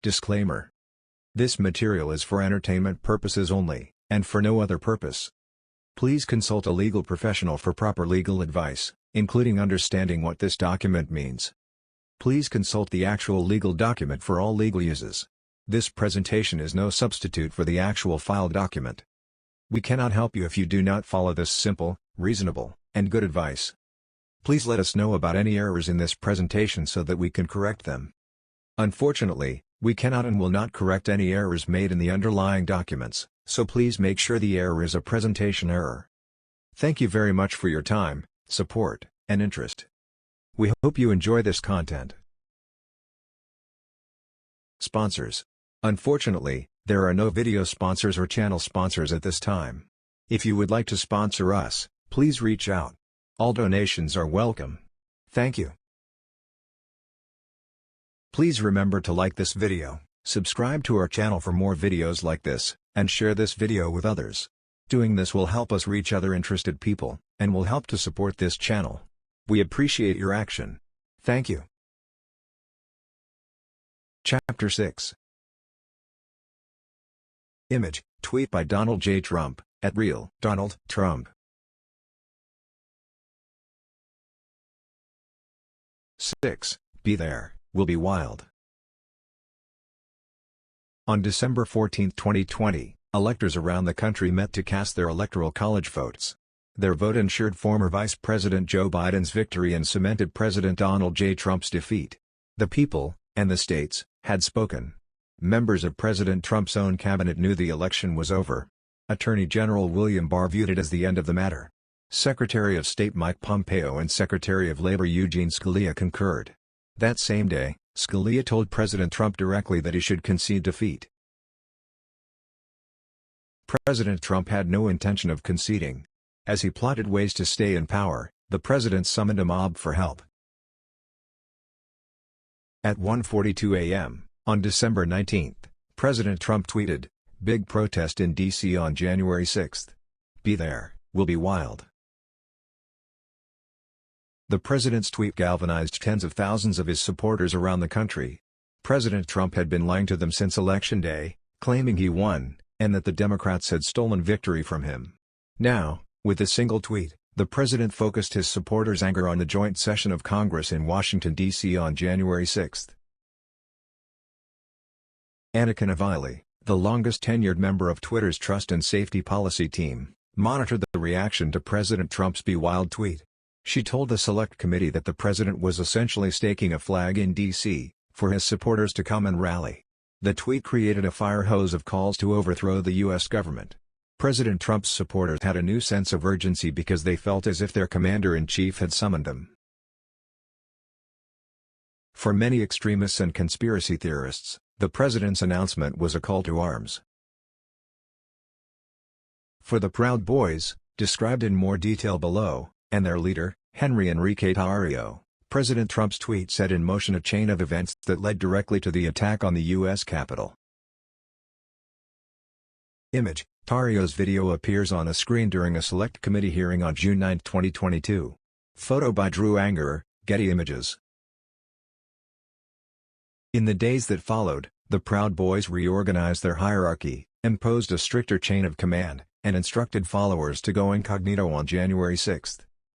Disclaimer. This material is for entertainment purposes only, and for no other purpose. Please consult a legal professional for proper legal advice, including understanding what this document means. Please consult the actual legal document for all legal uses. This presentation is no substitute for the actual filed document. We cannot help you if you do not follow this simple, reasonable, and good advice. Please let us know about any errors in this presentation so that we can correct them. Unfortunately, we cannot and will not correct any errors made in the underlying documents, so please make sure the error is a presentation error. Thank you very much for your time, support, and interest. We hope you enjoy this content. Sponsors. Unfortunately, there are no video sponsors or channel sponsors at this time. If you would like to sponsor us, please reach out. All donations are welcome. Thank you. Please remember to like this video, subscribe to our channel for more videos like this, and share this video with others. Doing this will help us reach other interested people, and will help to support this channel. We appreciate your action. Thank you. Chapter 6. Image, tweet by Donald J. Trump, at Real Donald Trump. 6. Be there. Will be wild. On December 14, 2020, electors around the country met to cast their electoral college votes. Their vote ensured former Vice President Joe Biden's victory and cemented President Donald J. Trump's defeat. The people, and the states, had spoken. Members of President Trump's own cabinet knew the election was over. Attorney General William Barr viewed it as the end of the matter. Secretary of State Mike Pompeo and Secretary of Labor Eugene Scalia concurred. That same day, Scalia told President Trump directly that he should concede defeat. President Trump had no intention of conceding. As he plotted ways to stay in power, the president summoned a mob for help. At 1:42 a.m., on December 19, President Trump tweeted, "Big protest in D.C. on January 6. Be there, will be wild." The president's tweet galvanized tens of thousands of his supporters around the country. President Trump had been lying to them since Election Day, claiming he won, and that the Democrats had stolen victory from him. Now, with a single tweet, the president focused his supporters' anger on the joint session of Congress in Washington, D.C. on January 6. Anna Cannavale, the longest-tenured member of Twitter's Trust and Safety Policy team, monitored the reaction to President Trump's Be Wild tweet. She told the Select Committee that the president was essentially staking a flag in D.C., for his supporters to come and rally. The tweet created a fire hose of calls to overthrow the U.S. government. President Trump's supporters had a new sense of urgency because they felt as if their commander-in-chief had summoned them. For many extremists and conspiracy theorists, the president's announcement was a call to arms. For the Proud Boys, described in more detail below, and their leader, Henry Enrique Tarrio, President Trump's tweet set in motion a chain of events that led directly to the attack on the U.S. Capitol. Image, Tarrio's video appears on a screen during a Select Committee hearing on June 9, 2022. Photo by Drew Angerer, Getty Images. In the days that followed, the Proud Boys reorganized their hierarchy, imposed a stricter chain of command, and instructed followers to go incognito on January 6.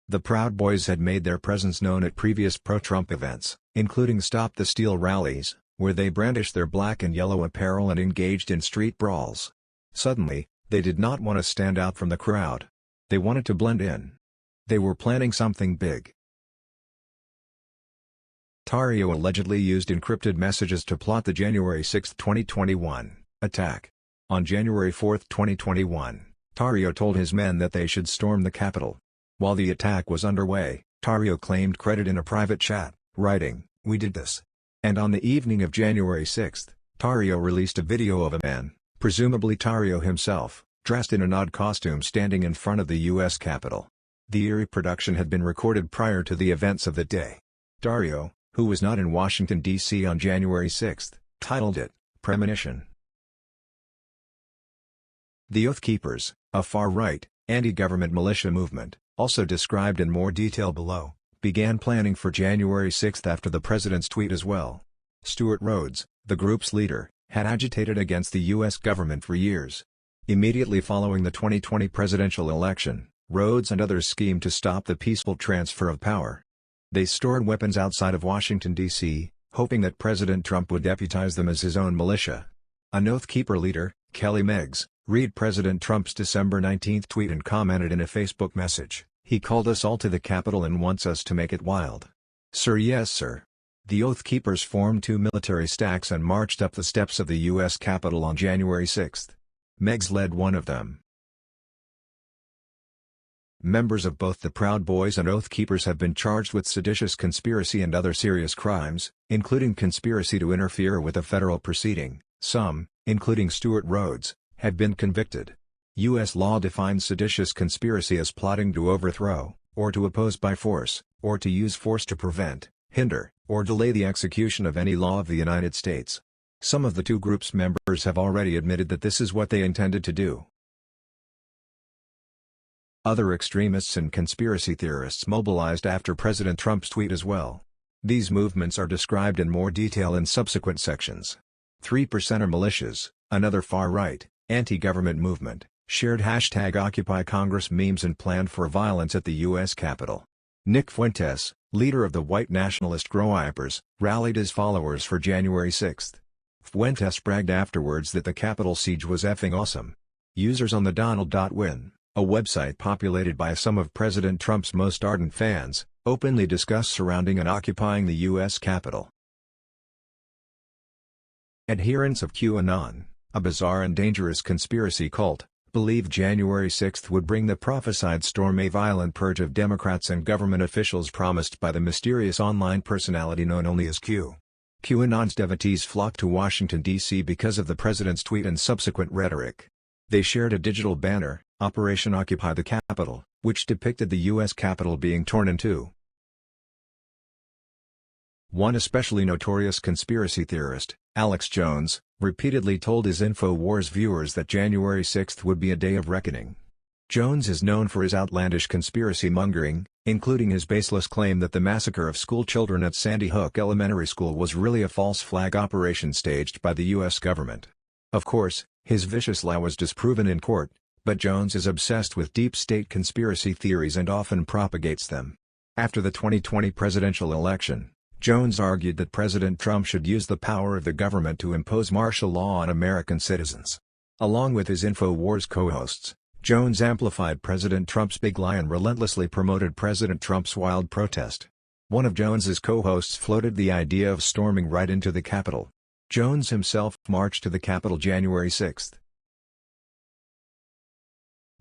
The Proud Boys had made their presence known at previous pro-Trump events, including Stop the Steal rallies, where they brandished their black and yellow apparel and engaged in street brawls. Suddenly, they did not want to stand out from the crowd. They wanted to blend in. They were planning something big. Tarrio allegedly used encrypted messages to plot the January 6, 2021, attack. On January 4, 2021, Tarrio told his men that they should storm the Capitol. While the attack was underway, Tarrio claimed credit in a private chat, writing, "We did this." And on the evening of January 6, Tarrio released a video of a man, presumably Tarrio himself, dressed in an odd costume standing in front of the U.S. Capitol. The eerie production had been recorded prior to the events of the day. Tarrio, who was not in Washington, D.C. on January 6, titled it, "Premonition." The Oath Keepers, a far-right, anti-government militia movement, also described in more detail below, began planning for January 6 after the president's tweet as well. Stuart Rhodes, the group's leader, had agitated against the U.S. government for years. Immediately following the 2020 presidential election, Rhodes and others schemed to stop the peaceful transfer of power. They stored weapons outside of Washington, D.C., hoping that President Trump would deputize them as his own militia. An Oath Keeper leader, Kelly Meggs, read President Trump's December 19 tweet and commented in a Facebook message, "He called us all to the Capitol and wants us to make it wild." "Sir, yes sir." The Oath Keepers formed two military stacks and marched up the steps of the U.S. Capitol on January 6. Meggs led one of them. Members of both the Proud Boys and Oath Keepers have been charged with seditious conspiracy and other serious crimes, including conspiracy to interfere with a federal proceeding. Some, including Stuart Rhodes, have been convicted. U.S. law defines seditious conspiracy as plotting to overthrow, or to oppose by force, or to use force to prevent, hinder, or delay the execution of any law of the United States. Some of the two groups' members have already admitted that this is what they intended to do. Other extremists and conspiracy theorists mobilized after President Trump's tweet as well. These movements are described in more detail in subsequent sections. 3% militias, another far-right, anti-government movement, shared #OccupyCongress memes and planned for violence at the U.S. Capitol. Nick Fuentes, leader of the white nationalist GROWIPers, rallied his followers for January 6. Fuentes bragged afterwards that the Capitol siege was effing awesome. Users on THEDONALD.WIN, a website populated by some of President Trump's most ardent fans, openly discuss surrounding and occupying the U.S. Capitol. Adherents of QANON, a bizarre and dangerous conspiracy cult, believe January 6 would bring the prophesied storm, a violent purge of Democrats and government officials promised by the mysterious online personality known only as Q. QAnon's devotees flocked to Washington, D.C. because of the president's tweet and subsequent rhetoric. They shared a digital banner, Operation Occupy the Capitol, which depicted the U.S. Capitol being torn in two. One especially notorious conspiracy theorist, Alex Jones, repeatedly told his InfoWars viewers that January 6 would be a day of reckoning. Jones is known for his outlandish conspiracy mongering, including his baseless claim that the massacre of school children at Sandy Hook Elementary School was really a false flag operation staged by the U.S. government. Of course, his vicious lie was disproven in court, but Jones is obsessed with deep state conspiracy theories and often propagates them. After the 2020 presidential election, Jones argued that President Trump should use the power of the government to impose martial law on American citizens. Along with his InfoWars co-hosts, Jones amplified President Trump's big lie and relentlessly promoted President Trump's wild protest. One of Jones's co-hosts floated the idea of storming right into the Capitol. Jones himself marched to the Capitol January 6.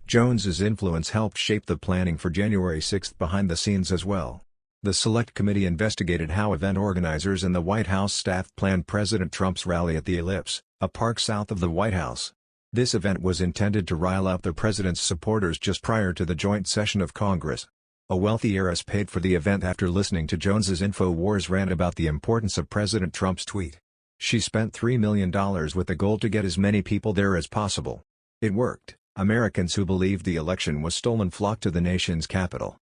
Jones's influence helped shape the planning for January 6 behind the scenes as well. The Select Committee investigated how event organizers and the White House staff planned President Trump's rally at the Ellipse, a park south of the White House. This event was intended to rile up the president's supporters just prior to the joint session of Congress. A wealthy heiress paid for the event after listening to Jones's InfoWars rant about the importance of President Trump's tweet. She spent $3 million with the goal to get as many people there as possible. It worked. Americans who believed the election was stolen flocked to the nation's capital.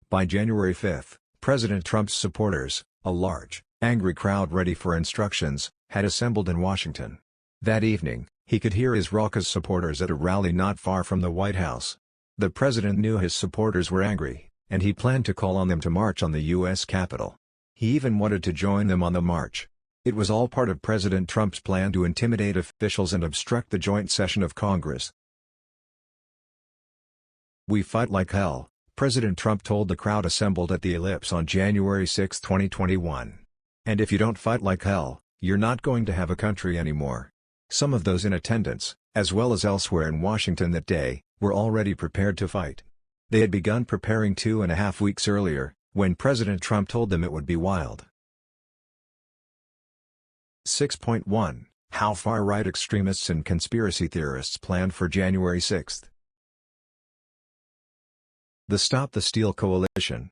By January 5, President Trump's supporters, a large, angry crowd ready for instructions, had assembled in Washington. That evening, he could hear his raucous supporters at a rally not far from the White House. The president knew his supporters were angry, and he planned to call on them to march on the U.S. Capitol. He even wanted to join them on the march. It was all part of President Trump's plan to intimidate officials and obstruct the joint session of Congress. "We fight like hell," President Trump told the crowd assembled at the Ellipse on January 6, 2021. "And if you don't fight like hell, you're not going to have a country anymore." Some of those in attendance, as well as elsewhere in Washington that day, were already prepared to fight. They had begun preparing 2.5 weeks earlier, when President Trump told them it would be wild. 6.1 How far-right extremists and conspiracy theorists planned for January 6. The Stop the Steal Coalition.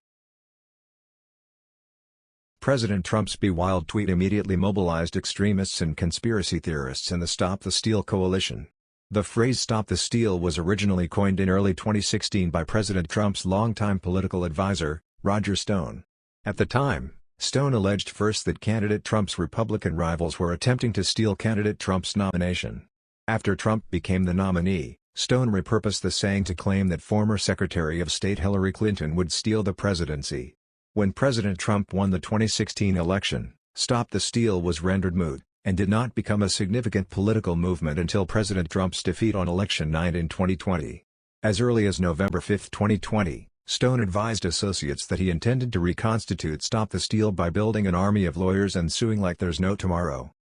President Trump's Be Wild tweet immediately mobilized extremists and conspiracy theorists in the Stop the Steal coalition. The phrase "Stop the Steal" was originally coined in early 2016 by President Trump's longtime political advisor, Roger Stone. At the time, Stone alleged first that candidate Trump's Republican rivals were attempting to steal candidate Trump's nomination. After Trump became the nominee, Stone repurposed the saying to claim that former Secretary of State Hillary Clinton would steal the presidency. When President Trump won the 2016 election, Stop the Steal was rendered moot, and did not become a significant political movement until President Trump's defeat on election night in 2020. As early as November 5, 2020, Stone advised associates that he intended to reconstitute Stop the Steal by building an army of lawyers and suing like there's no tomorrow.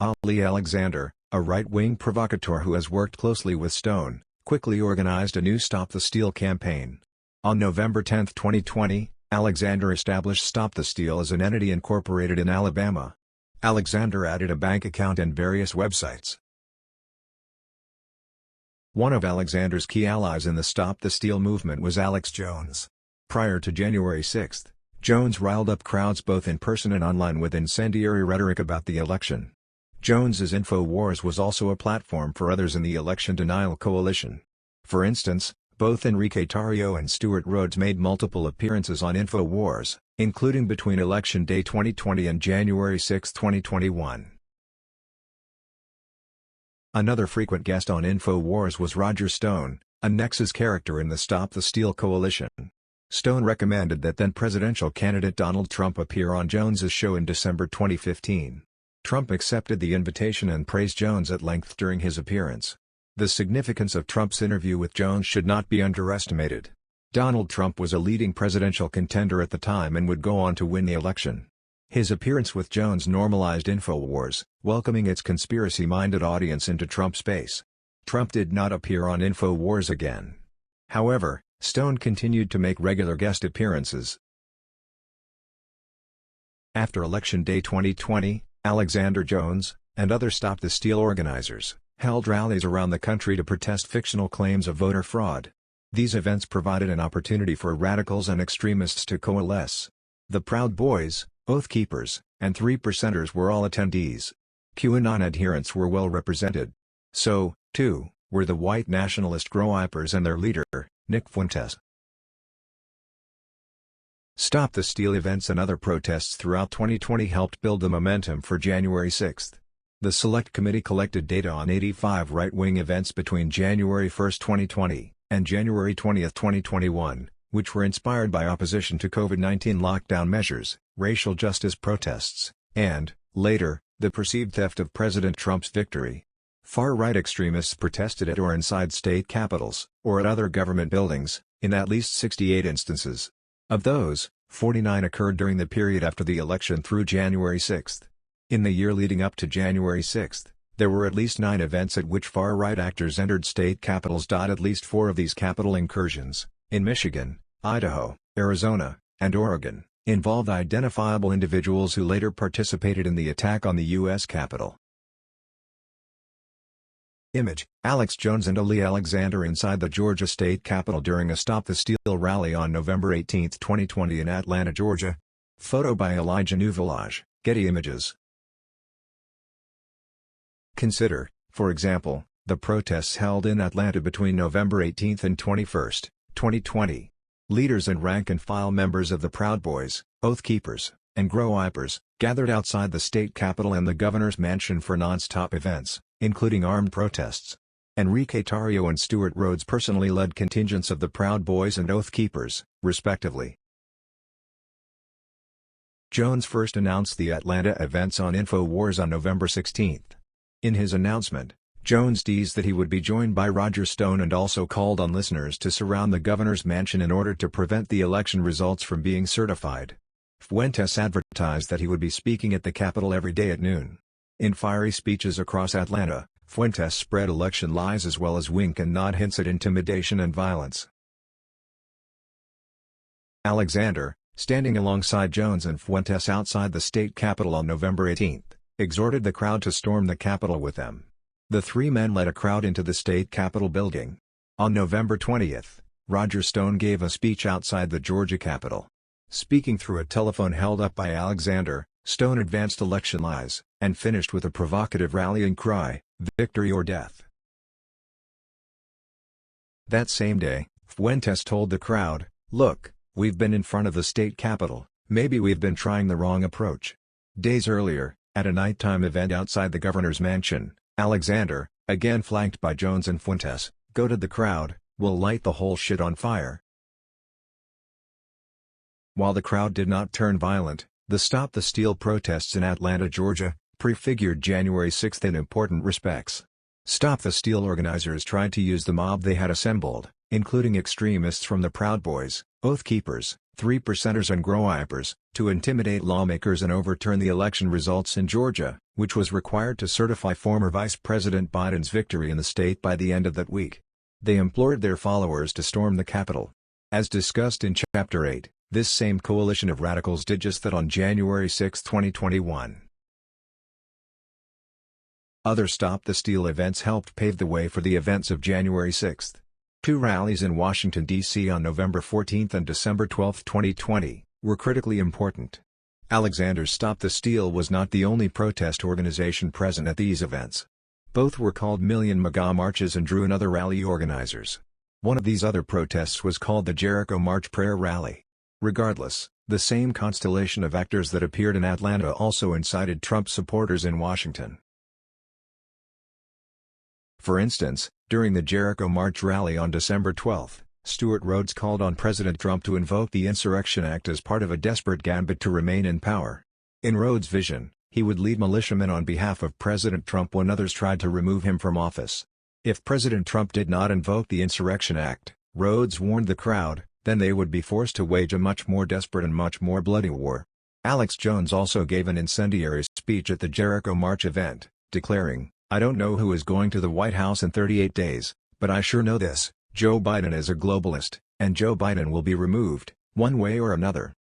Ali Alexander, a right-wing provocateur who has worked closely with Stone, quickly organized a new Stop the Steal campaign. On November 10, 2020, Alexander established Stop the Steal as an entity incorporated in Alabama. Alexander added a bank account and various websites. One of Alexander's key allies in the Stop the Steal movement was Alex Jones. Prior to January 6, Jones riled up crowds both in person and online with incendiary rhetoric about the election. Jones's InfoWars was also a platform for others in the election denial coalition. For instance, both Enrique Tarrio and Stuart Rhodes made multiple appearances on InfoWars, including between Election Day 2020 and January 6, 2021. Another frequent guest on InfoWars was Roger Stone, a Nexus character in the Stop the Steal coalition. Stone recommended that then-presidential candidate Donald Trump appear on Jones's show in December 2015. Trump accepted the invitation and praised Jones at length during his appearance. The significance of Trump's interview with Jones should not be underestimated. Donald Trump was a leading presidential contender at the time and would go on to win the election. His appearance with Jones normalized InfoWars, welcoming its conspiracy-minded audience into Trump's base. Trump did not appear on InfoWars again. However, Stone continued to make regular guest appearances. After Election Day 2020, Alexander Jones, and other Stop the Steal organizers, held rallies around the country to protest fictional claims of voter fraud. These events provided an opportunity for radicals and extremists to coalesce. The Proud Boys, Oath Keepers, and 3%ers were all attendees. QAnon adherents were well represented. So, too, were the white nationalist GROWIPers and their leader, Nick Fuentes. Stop the Steal events and other protests throughout 2020 helped build the momentum for January 6. The Select Committee collected data on 85 right-wing events between January 1, 2020, and January 20, 2021, which were inspired by opposition to COVID-19 lockdown measures, racial justice protests, and, later, the perceived theft of President Trump's victory. Far-right extremists protested at or inside state capitals, or at other government buildings, in at least 68 instances. Of those, 49 occurred during the period after the election through January 6. In the year leading up to January 6, there were at least 9 events at which far-right actors entered state capitals. At least 4 of these Capitol incursions, in Michigan, Idaho, Arizona, and Oregon, involved identifiable individuals who later participated in the attack on the U.S. Capitol. Image: Alex Jones and Ali Alexander inside the Georgia State Capitol during a Stop the Steal rally on November 18, 2020 in Atlanta, Georgia. Photo by Elijah Nuvolage, Getty Images. Consider, for example, the protests held in Atlanta between November 18 and 21, 2020. Leaders and rank-and-file members of the Proud Boys, Oath Keepers, and GROWIPers gathered outside the state capitol and the governor's mansion for non-stop events, including armed protests. Enrique Tarrio and Stuart Rhodes personally led contingents of the Proud Boys and Oath Keepers, respectively. Jones first announced the Atlanta events on InfoWars on November 16. In his announcement, Jones teased that he would be joined by Roger Stone and also called on listeners to surround the governor's mansion in order to prevent the election results from being certified. Fuentes advertised that he would be speaking at the Capitol every day at noon. In fiery speeches across Atlanta, Fuentes spread election lies as well as wink and nod hints at intimidation and violence. Alexander, standing alongside Jones and Fuentes outside the state capitol on November 18, exhorted the crowd to storm the Capitol with them. The 3 men led a crowd into the state capitol building. On November 20, Roger Stone gave a speech outside the Georgia Capitol. Speaking through a telephone held up by Alexander, Stone advanced election lies, and finished with a provocative rallying cry, "Victory or death." That same day, Fuentes told the crowd, "Look, We've been in front of the state capitol, maybe we've been trying the wrong approach. Days earlier, at a nighttime event outside the governor's mansion, Alexander, again flanked by Jones and Fuentes, goaded the crowd, "We'll light the whole shit on fire." While the crowd did not turn violent, the Stop the Steal protests in Atlanta, Georgia, prefigured January 6 in important respects. Stop the Steal organizers tried to use the mob they had assembled, including extremists from the Proud Boys, Oath Keepers, 3%ers and Grow-Wipers, to intimidate lawmakers and overturn the election results in Georgia, which was required to certify former Vice President Biden's victory in the state by the end of that week. They implored their followers to storm the Capitol. As discussed in Chapter 8, this same coalition of radicals did just that on January 6, 2021. Other Stop the Steal events helped pave the way for the events of January 6. Two rallies in Washington, D.C. on November 14 and December 12, 2020, were critically important. Alexander's Stop the Steal was not the only protest organization present at these events. Both were called Million MAGA marches and drew in other rally organizers. One of these other protests was called the Jericho March Prayer Rally. Regardless, the same constellation of actors that appeared in Atlanta also incited Trump supporters in Washington. For instance, during the Jericho March rally on December 12, Stuart Rhodes called on President Trump to invoke the Insurrection Act as part of a desperate gambit to remain in power. In Rhodes' vision, he would lead militiamen on behalf of President Trump when others tried to remove him from office. If President Trump did not invoke the Insurrection Act, Rhodes warned the crowd, then they would be forced to wage a much more desperate and much more bloody war. Alex Jones also gave an incendiary speech at the Jericho March event, declaring, "I don't know who is going to the White House in 38 days, but I sure know this, Joe Biden is a globalist, and Joe Biden will be removed, one way or another."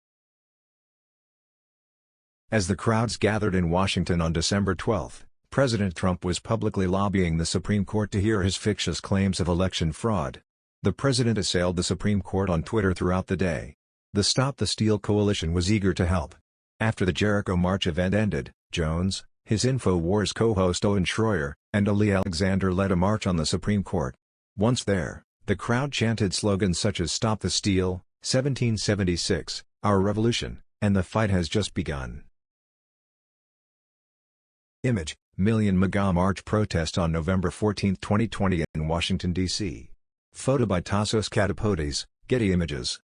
As the crowds gathered in Washington on December 12, President Trump was publicly lobbying the Supreme Court to hear his fictitious claims of election fraud. The president assailed the Supreme Court on Twitter throughout the day. The Stop the Steal coalition was eager to help. After the Jericho March event ended, Jones, his InfoWars co-host Owen Schroyer, and Ali Alexander led a march on the Supreme Court. Once there, the crowd chanted slogans such as "Stop the Steal," 1776, "Our Revolution," and "The Fight Has Just Begun." Image: Million MAGA March protest on November 14, 2020 in Washington, D.C. Photo by Tassos Katapodis, Getty Images.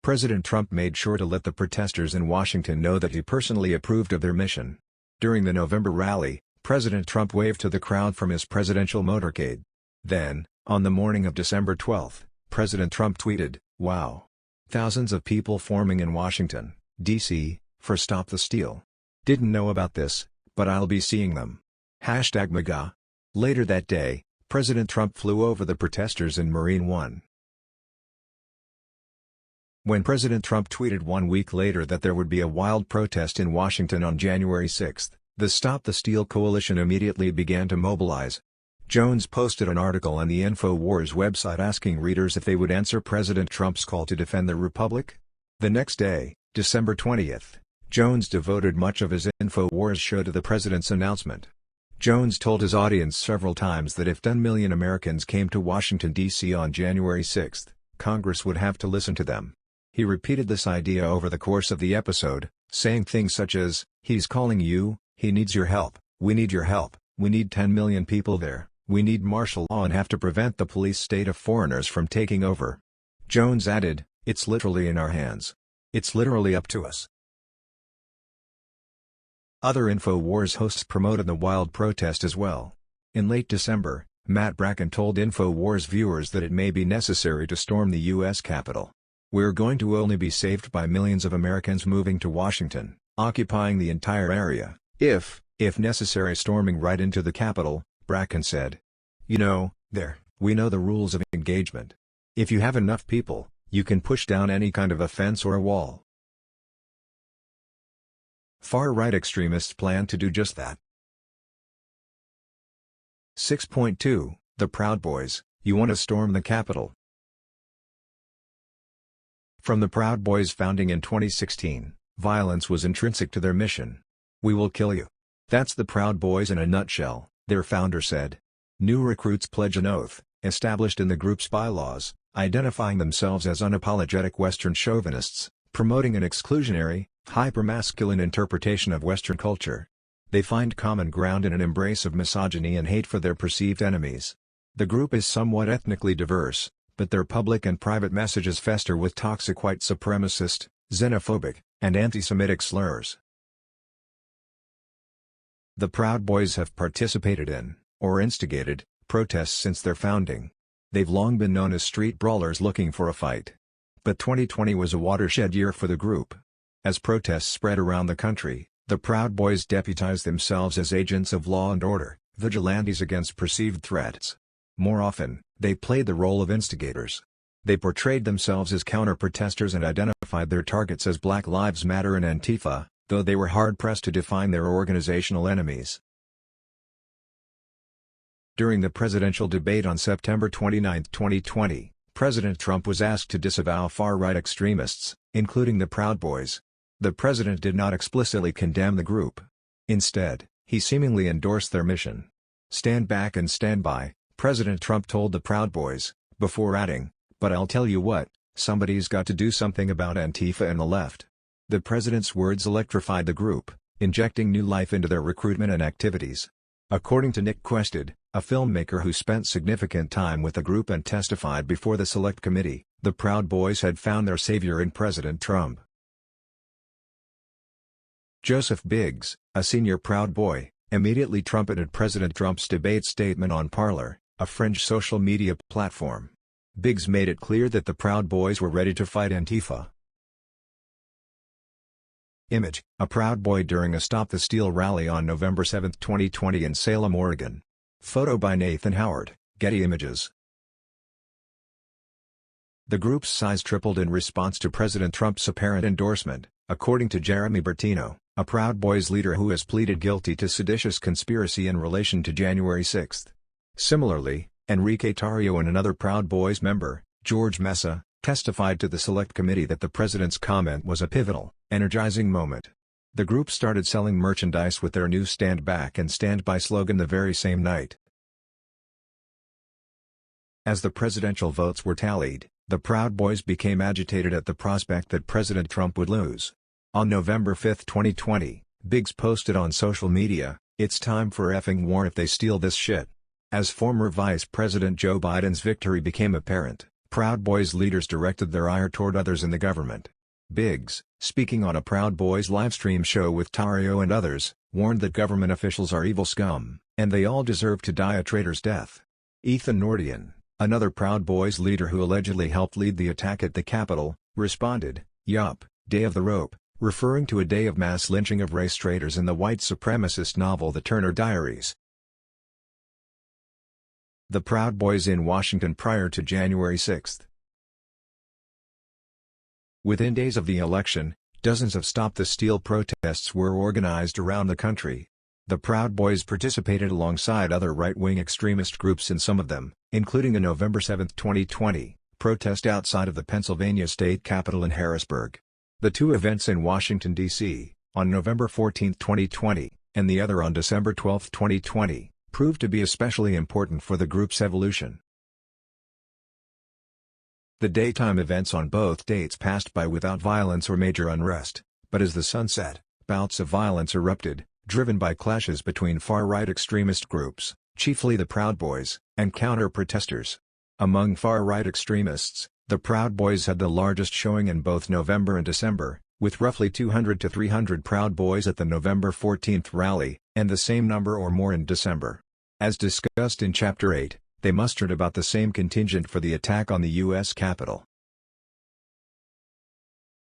President Trump made sure to let the protesters in Washington know that he personally approved of their mission. During the November rally, President Trump waved to the crowd from his presidential motorcade. Then, on the morning of December 12, President Trump tweeted, "Wow. Thousands of people forming in Washington, D.C., for Stop the Steal. Didn't know about this, but I'll be seeing them. #MAGA. Later that day, President Trump flew over the protesters in Marine One. When President Trump tweeted 1 week later that there would be a wild protest in Washington on January 6, the Stop the Steal coalition immediately began to mobilize. Jones posted an article on the InfoWars website asking readers if they would answer President Trump's call to defend the Republic. The next day, December 20, Jones devoted much of his InfoWars show to the president's announcement. Jones told his audience several times that if 10 million Americans came to Washington, D.C. on January 6, Congress would have to listen to them. He repeated this idea over the course of the episode, saying things such as, "He's calling you, he needs your help, we need your help, we need 10 million people there, we need martial law and have to prevent the police state of foreigners from taking over." Jones added, "It's literally in our hands. It's literally up to us." Other InfoWars hosts promoted the wild protest as well. In late December, Matt Bracken told InfoWars viewers that it may be necessary to storm the U.S. Capitol. "We're going to only be saved by millions of Americans moving to Washington, occupying the entire area, if necessary storming right into the Capitol," Bracken said. "You know, we know the rules of engagement. If you have enough people, you can push down any kind of a fence or a wall." Far-right extremists plan to do just that. 6.2 The Proud Boys, You Want to Storm the Capitol? From the Proud Boys' founding in 2016, violence was intrinsic to their mission. "We will kill you. That's the Proud Boys in a nutshell," their founder said. New recruits pledge an oath, established in the group's bylaws, identifying themselves as unapologetic Western chauvinists, promoting an exclusionary, hypermasculine interpretation of Western culture. They find common ground in an embrace of misogyny and hate for their perceived enemies. The group is somewhat ethnically diverse, but their public and private messages fester with toxic white supremacist, xenophobic, and anti-Semitic slurs. The Proud Boys have participated in, or instigated, protests since their founding. They've long been known as street brawlers looking for a fight. But 2020 was a watershed year for the group. As protests spread around the country, the Proud Boys deputized themselves as agents of law and order, vigilantes against perceived threats. More often, they played the role of instigators. They portrayed themselves as counter-protesters and identified their targets as Black Lives Matter and Antifa, though they were hard-pressed to define their organizational enemies. During the presidential debate on September 29, 2020, President Trump was asked to disavow far-right extremists, including the Proud Boys. The president did not explicitly condemn the group. Instead, he seemingly endorsed their mission. "Stand back and stand by," President Trump told the Proud Boys, before adding, "But I'll tell you what, somebody's got to do something about Antifa and the left." The president's words electrified the group, injecting new life into their recruitment and activities. According to Nick Quested, a filmmaker who spent significant time with the group and testified before the Select Committee, the Proud Boys had found their savior in President Trump. Joseph Biggs, a senior Proud Boy, immediately trumpeted President Trump's debate statement on Parler, a fringe social media platform. Biggs made it clear that the Proud Boys were ready to fight Antifa. Image, a Proud Boy during a Stop the Steal rally on November 7, 2020 in Salem, Oregon. Photo by Nathan Howard, Getty Images. The group's size tripled in response to President Trump's apparent endorsement, according to Jeremy Bertino, a Proud Boys leader who has pleaded guilty to seditious conspiracy in relation to January 6. Similarly, Enrique Tarrio and another Proud Boys member, George Mesa, testified to the Select Committee that the president's comment was a pivotal, energizing moment. The group started selling merchandise with their new "Stand Back and Stand By" slogan the very same night. As the presidential votes were tallied, the Proud Boys became agitated at the prospect that President Trump would lose. On November 5, 2020, Biggs posted on social media, "It's time for effing war if they steal this shit." As former Vice President Joe Biden's victory became apparent, Proud Boys leaders directed their ire toward others in the government. Biggs, speaking on a Proud Boys livestream show with Tarrio and others, warned that government officials are evil scum, and they all deserve to die a traitor's death. Ethan Nordian, another Proud Boys leader who allegedly helped lead the attack at the Capitol, responded, "Yup, day of the rope," referring to a day of mass lynching of race traitors in the white supremacist novel The Turner Diaries. The Proud Boys in Washington prior to January 6. Within days of the election, dozens of Stop the Steal protests were organized around the country. The Proud Boys participated alongside other right-wing extremist groups in some of them, including a November 7, 2020, protest outside of the Pennsylvania state capitol in Harrisburg. The two events in Washington, D.C., on November 14, 2020, and the other on December 12, 2020, proved to be especially important for the group's evolution. The daytime events on both dates passed by without violence or major unrest, but as the sun set, bouts of violence erupted, driven by clashes between far-right extremist groups, chiefly the Proud Boys, and counter-protesters. Among far-right extremists, the Proud Boys had the largest showing in both November and December, with roughly 200 to 300 Proud Boys at the November 14 rally, and the same number or more in December. As discussed in Chapter 8, they mustered about the same contingent for the attack on the U.S. Capitol.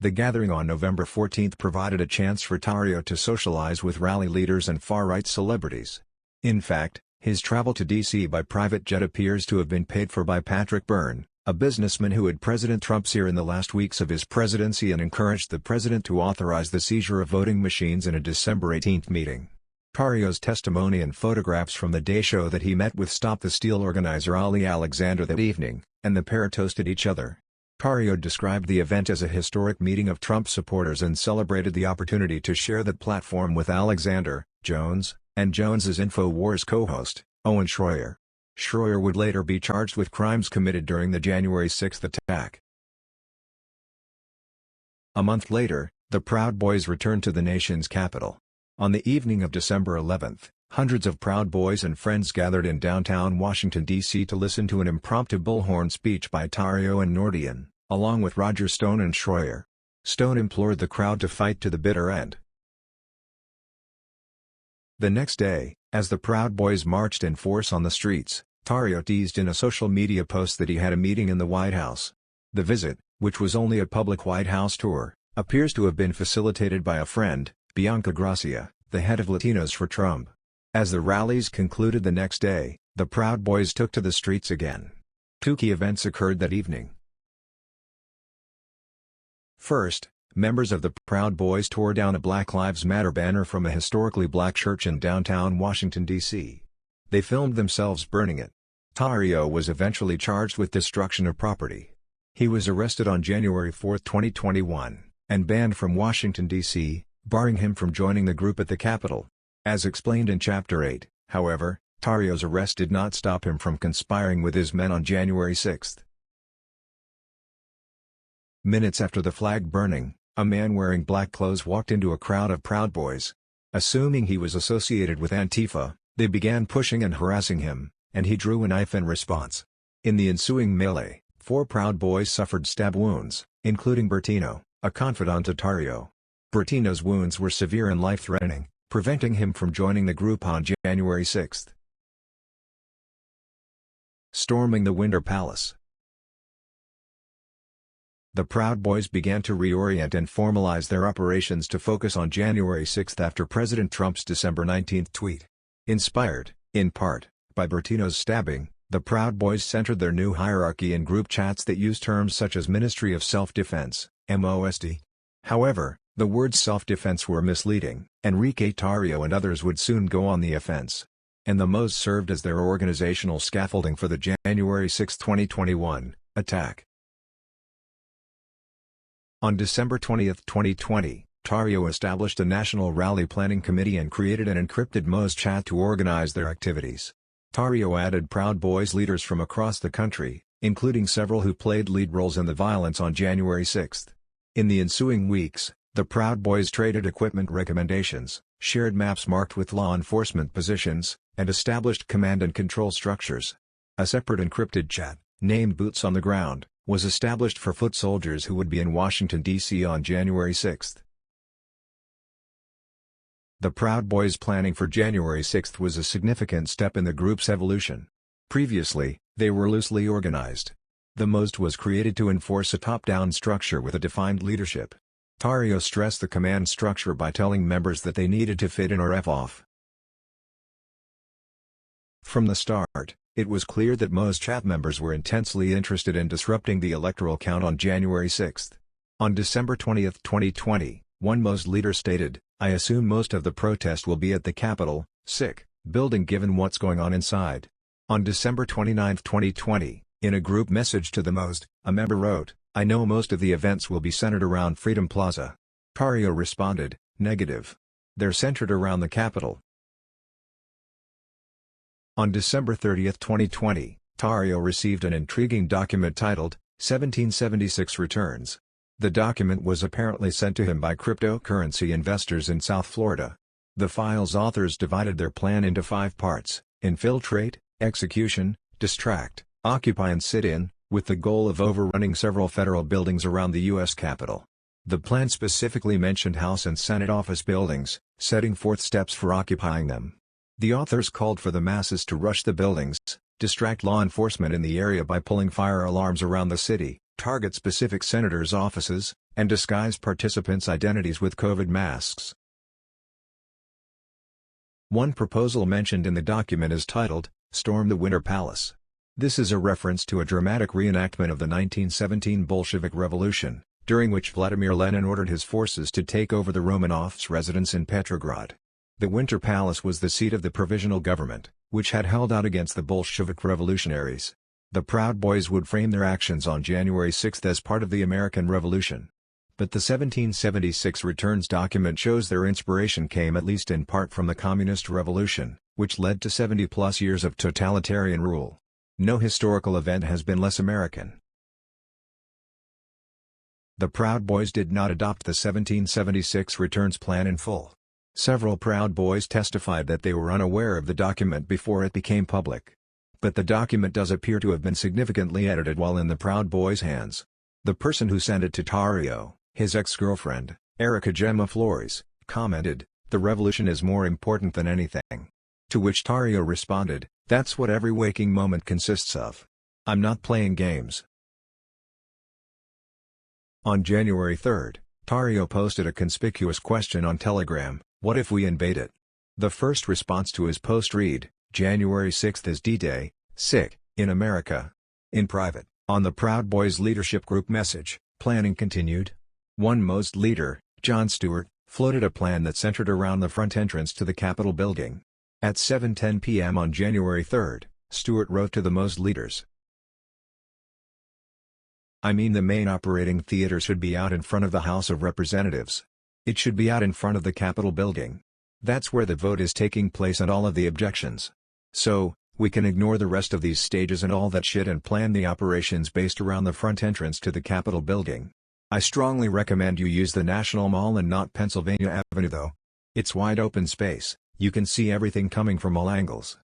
The gathering on November 14 provided a chance for Tarrio to socialize with rally leaders and far-right celebrities. In fact, his travel to D.C. by private jet appears to have been paid for by Patrick Byrne, a businessman who had President Trump's ear in the last weeks of his presidency and encouraged the president to authorize the seizure of voting machines in a December 18 meeting. Tarrio's testimony and photographs from the day show that he met with Stop the Steal organizer Ali Alexander that evening, and the pair toasted each other. Tarrio described the event as a historic meeting of Trump supporters and celebrated the opportunity to share that platform with Alexander, Jones, and Jones's InfoWars co-host, Owen Schroyer. Schroyer would later be charged with crimes committed during the January 6 attack. A month later, the Proud Boys returned to the nation's capital. On the evening of December 11, hundreds of Proud Boys and friends gathered in downtown Washington, D.C. to listen to an impromptu bullhorn speech by Tarrio and Nordian, along with Roger Stone and Schroyer. Stone implored the crowd to fight to the bitter end. The next day, as the Proud Boys marched in force on the streets, Tarrio teased in a social media post that he had a meeting in the White House. The visit, which was only a public White House tour, appears to have been facilitated by a friend, Bianca Gracia, the head of Latinos for Trump. As the rallies concluded the next day, the Proud Boys took to the streets again. Two key events occurred that evening. First, members of the Proud Boys tore down a Black Lives Matter banner from a historically black church in downtown Washington, D.C. They filmed themselves burning it. Tarrio was eventually charged with destruction of property. He was arrested on January 4, 2021, and banned from Washington, D.C., barring him from joining the group at the Capitol. As explained in Chapter 8, however, Tarrio's arrest did not stop him from conspiring with his men on January 6. Minutes after the flag burning, a man wearing black clothes walked into a crowd of Proud Boys. Assuming he was associated with Antifa, they began pushing and harassing him, and he drew a knife in response. In the ensuing melee, 4 Proud Boys suffered stab wounds, including Bertino, a confidant of Tarrio. Bertino's wounds were severe and life-threatening, preventing him from joining the group on January 6. Storming the Winter Palace. The Proud Boys began to reorient and formalize their operations to focus on January 6 after President Trump's December 19 tweet. Inspired, in part, by Bertino's stabbing, the Proud Boys centered their new hierarchy in group chats that use terms such as Ministry of Self-Defense, MOSD. However, the words self-defense were misleading. Enrique Tarrio and others would soon go on the offense. And the MOS served as their organizational scaffolding for the January 6, 2021, attack. On December 20, 2020, Tarrio established a national rally planning committee and created an encrypted MOS chat to organize their activities. Tarrio added Proud Boys leaders from across the country, including several who played lead roles in the violence on January 6. In the ensuing weeks, the Proud Boys traded equipment recommendations, shared maps marked with law enforcement positions, and established command and control structures. A separate encrypted chat, named Boots on the Ground, was established for foot soldiers who would be in Washington, D.C. on January 6. The Proud Boys' planning for January 6 was a significant step in the group's evolution. Previously, they were loosely organized. The MOSD was created to enforce a top-down structure with a defined leadership. Tarrio stressed the command structure by telling members that they needed to fit in or F off. From the start, it was clear that MOS chat members were intensely interested in disrupting the electoral count on January 6. On December 20, 2020, one MOS leader stated, "I assume most of the protest will be at the Capitol, building given what's going on inside." On December 29, 2020, in a group message to the MOSD, a member wrote, "I know most of the events will be centered around Freedom Plaza." Tarrio responded, "Negative. They're centered around the Capitol." On December 30, 2020, Tarrio received an intriguing document titled, 1776 Returns. The document was apparently sent to him by cryptocurrency investors in South Florida. The file's authors divided their plan into 5 parts: infiltrate, execution, distract, occupy and sit-in, with the goal of overrunning several federal buildings around the U.S. Capitol. The plan specifically mentioned House and Senate office buildings, setting forth steps for occupying them. The authors called for the masses to rush the buildings, distract law enforcement in the area by pulling fire alarms around the city, target specific senators' offices, and disguise participants' identities with COVID masks. One proposal mentioned in the document is titled, "Storm the Winter Palace." This is a reference to a dramatic reenactment of the 1917 Bolshevik Revolution, during which Vladimir Lenin ordered his forces to take over the Romanovs' residence in Petrograd. The Winter Palace was the seat of the provisional government, which had held out against the Bolshevik revolutionaries. The Proud Boys would frame their actions on January 6 as part of the American Revolution. But the 1776 Returns document shows their inspiration came at least in part from the Communist Revolution, which led to 70-plus years of totalitarian rule. No historical event has been less American. The Proud Boys did not adopt the 1776 returns plan in full. Several Proud Boys testified that they were unaware of the document before it became public. But the document does appear to have been significantly edited while in the Proud Boys' hands. The person who sent it to Tarrio, his ex-girlfriend, Erica Gemma Flores, commented, "The revolution is more important than anything." To which Tarrio responded, "That's what every waking moment consists of. I'm not playing games." On January 3, Tarrio posted a conspicuous question on Telegram: "What if we invade it?" The first response to his post read, "January 6 is D-Day, sick, in America." In private, on the Proud Boys leadership group message, planning continued. One Most leader, John Stewart, floated a plan that centered around the front entrance to the Capitol building. At 7:10 p.m. on January 3, Stewart wrote to the Most leaders, "I mean the main operating theater should be out in front of the House of Representatives. It should be out in front of the Capitol building. That's where the vote is taking place and all of the objections. So, we can ignore the rest of these stages and all that shit and plan the operations based around the front entrance to the Capitol building. I strongly recommend you use the National Mall and not Pennsylvania Avenue though. It's wide open space, you can see everything coming from all angles."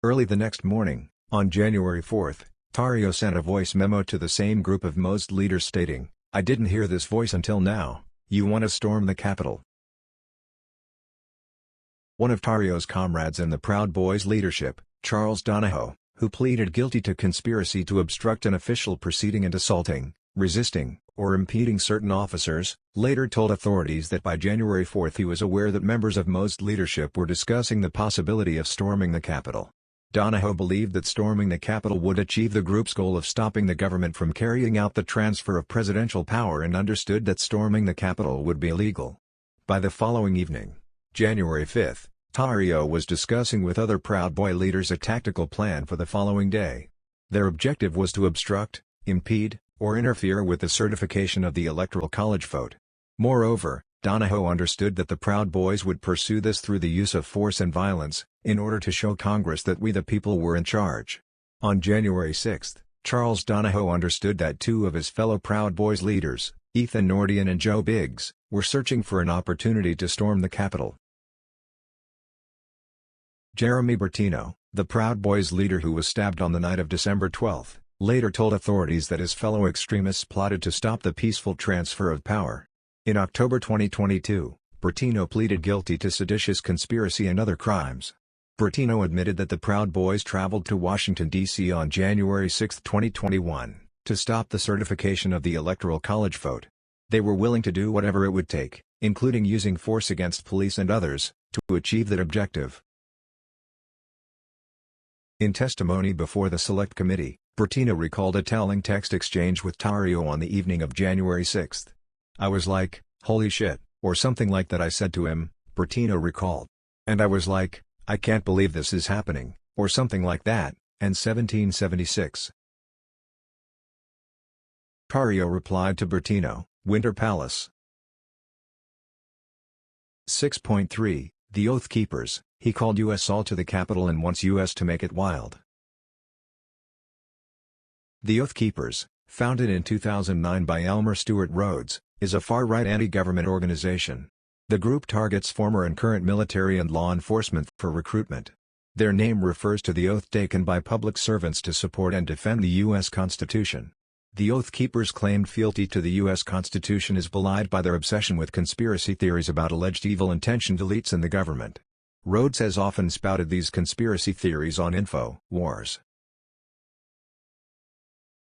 Early the next morning, on January 4, Tarrio sent a voice memo to the same group of Most leaders stating, "I didn't hear this voice until now. You want to storm the Capitol?" One of Tarrio's comrades in the Proud Boys leadership, Charles Donahoe, who pleaded guilty to conspiracy to obstruct an official proceeding and assaulting, resisting, or impeding certain officers, later told authorities that by January 4 he was aware that members of Most leadership were discussing the possibility of storming the Capitol. Donahoe believed that storming the Capitol would achieve the group's goal of stopping the government from carrying out the transfer of presidential power and understood that storming the Capitol would be illegal. By the following evening, January 5, Tarrio was discussing with other Proud Boy leaders a tactical plan for the following day. Their objective was to obstruct, impede, or interfere with the certification of the Electoral College vote. Moreover, Donahoe understood that the Proud Boys would pursue this through the use of force and violence, in order to show Congress that we the people were in charge. On January 6, Charles Donahoe understood that two of his fellow Proud Boys leaders, Ethan Nordian and Joe Biggs, were searching for an opportunity to storm the Capitol. Jeremy Bertino, the Proud Boys leader who was stabbed on the night of December 12, later told authorities that his fellow extremists plotted to stop the peaceful transfer of power. In October 2022, Bertino pleaded guilty to seditious conspiracy and other crimes. Bertino admitted that the Proud Boys traveled to Washington, D.C. on January 6, 2021, to stop the certification of the Electoral College vote. They were willing to do whatever it would take, including using force against police and others, to achieve that objective. In testimony before the Select Committee, Bertino recalled a telling text exchange with Tarrio on the evening of January 6. "I was like, holy shit," or something like that I said to him, Bertino recalled. "And I was like, I can't believe this is happening," or something like that, and 1776. Tarrio replied to Bertino, Winter Palace. 6.3 The Oath Keepers, he called U.S. all to the Capitol and wants U.S. to make it wild. The Oath Keepers, founded in 2009 by Elmer Stewart Rhodes, is a far-right anti-government organization. The group targets former and current military and law enforcement for recruitment. Their name refers to the oath taken by public servants to support and defend the U.S. Constitution. The Oath Keepers' claimed fealty to the U.S. Constitution is belied by their obsession with conspiracy theories about alleged evil-intentioned elites in the government. Rhodes has often spouted these conspiracy theories on InfoWars.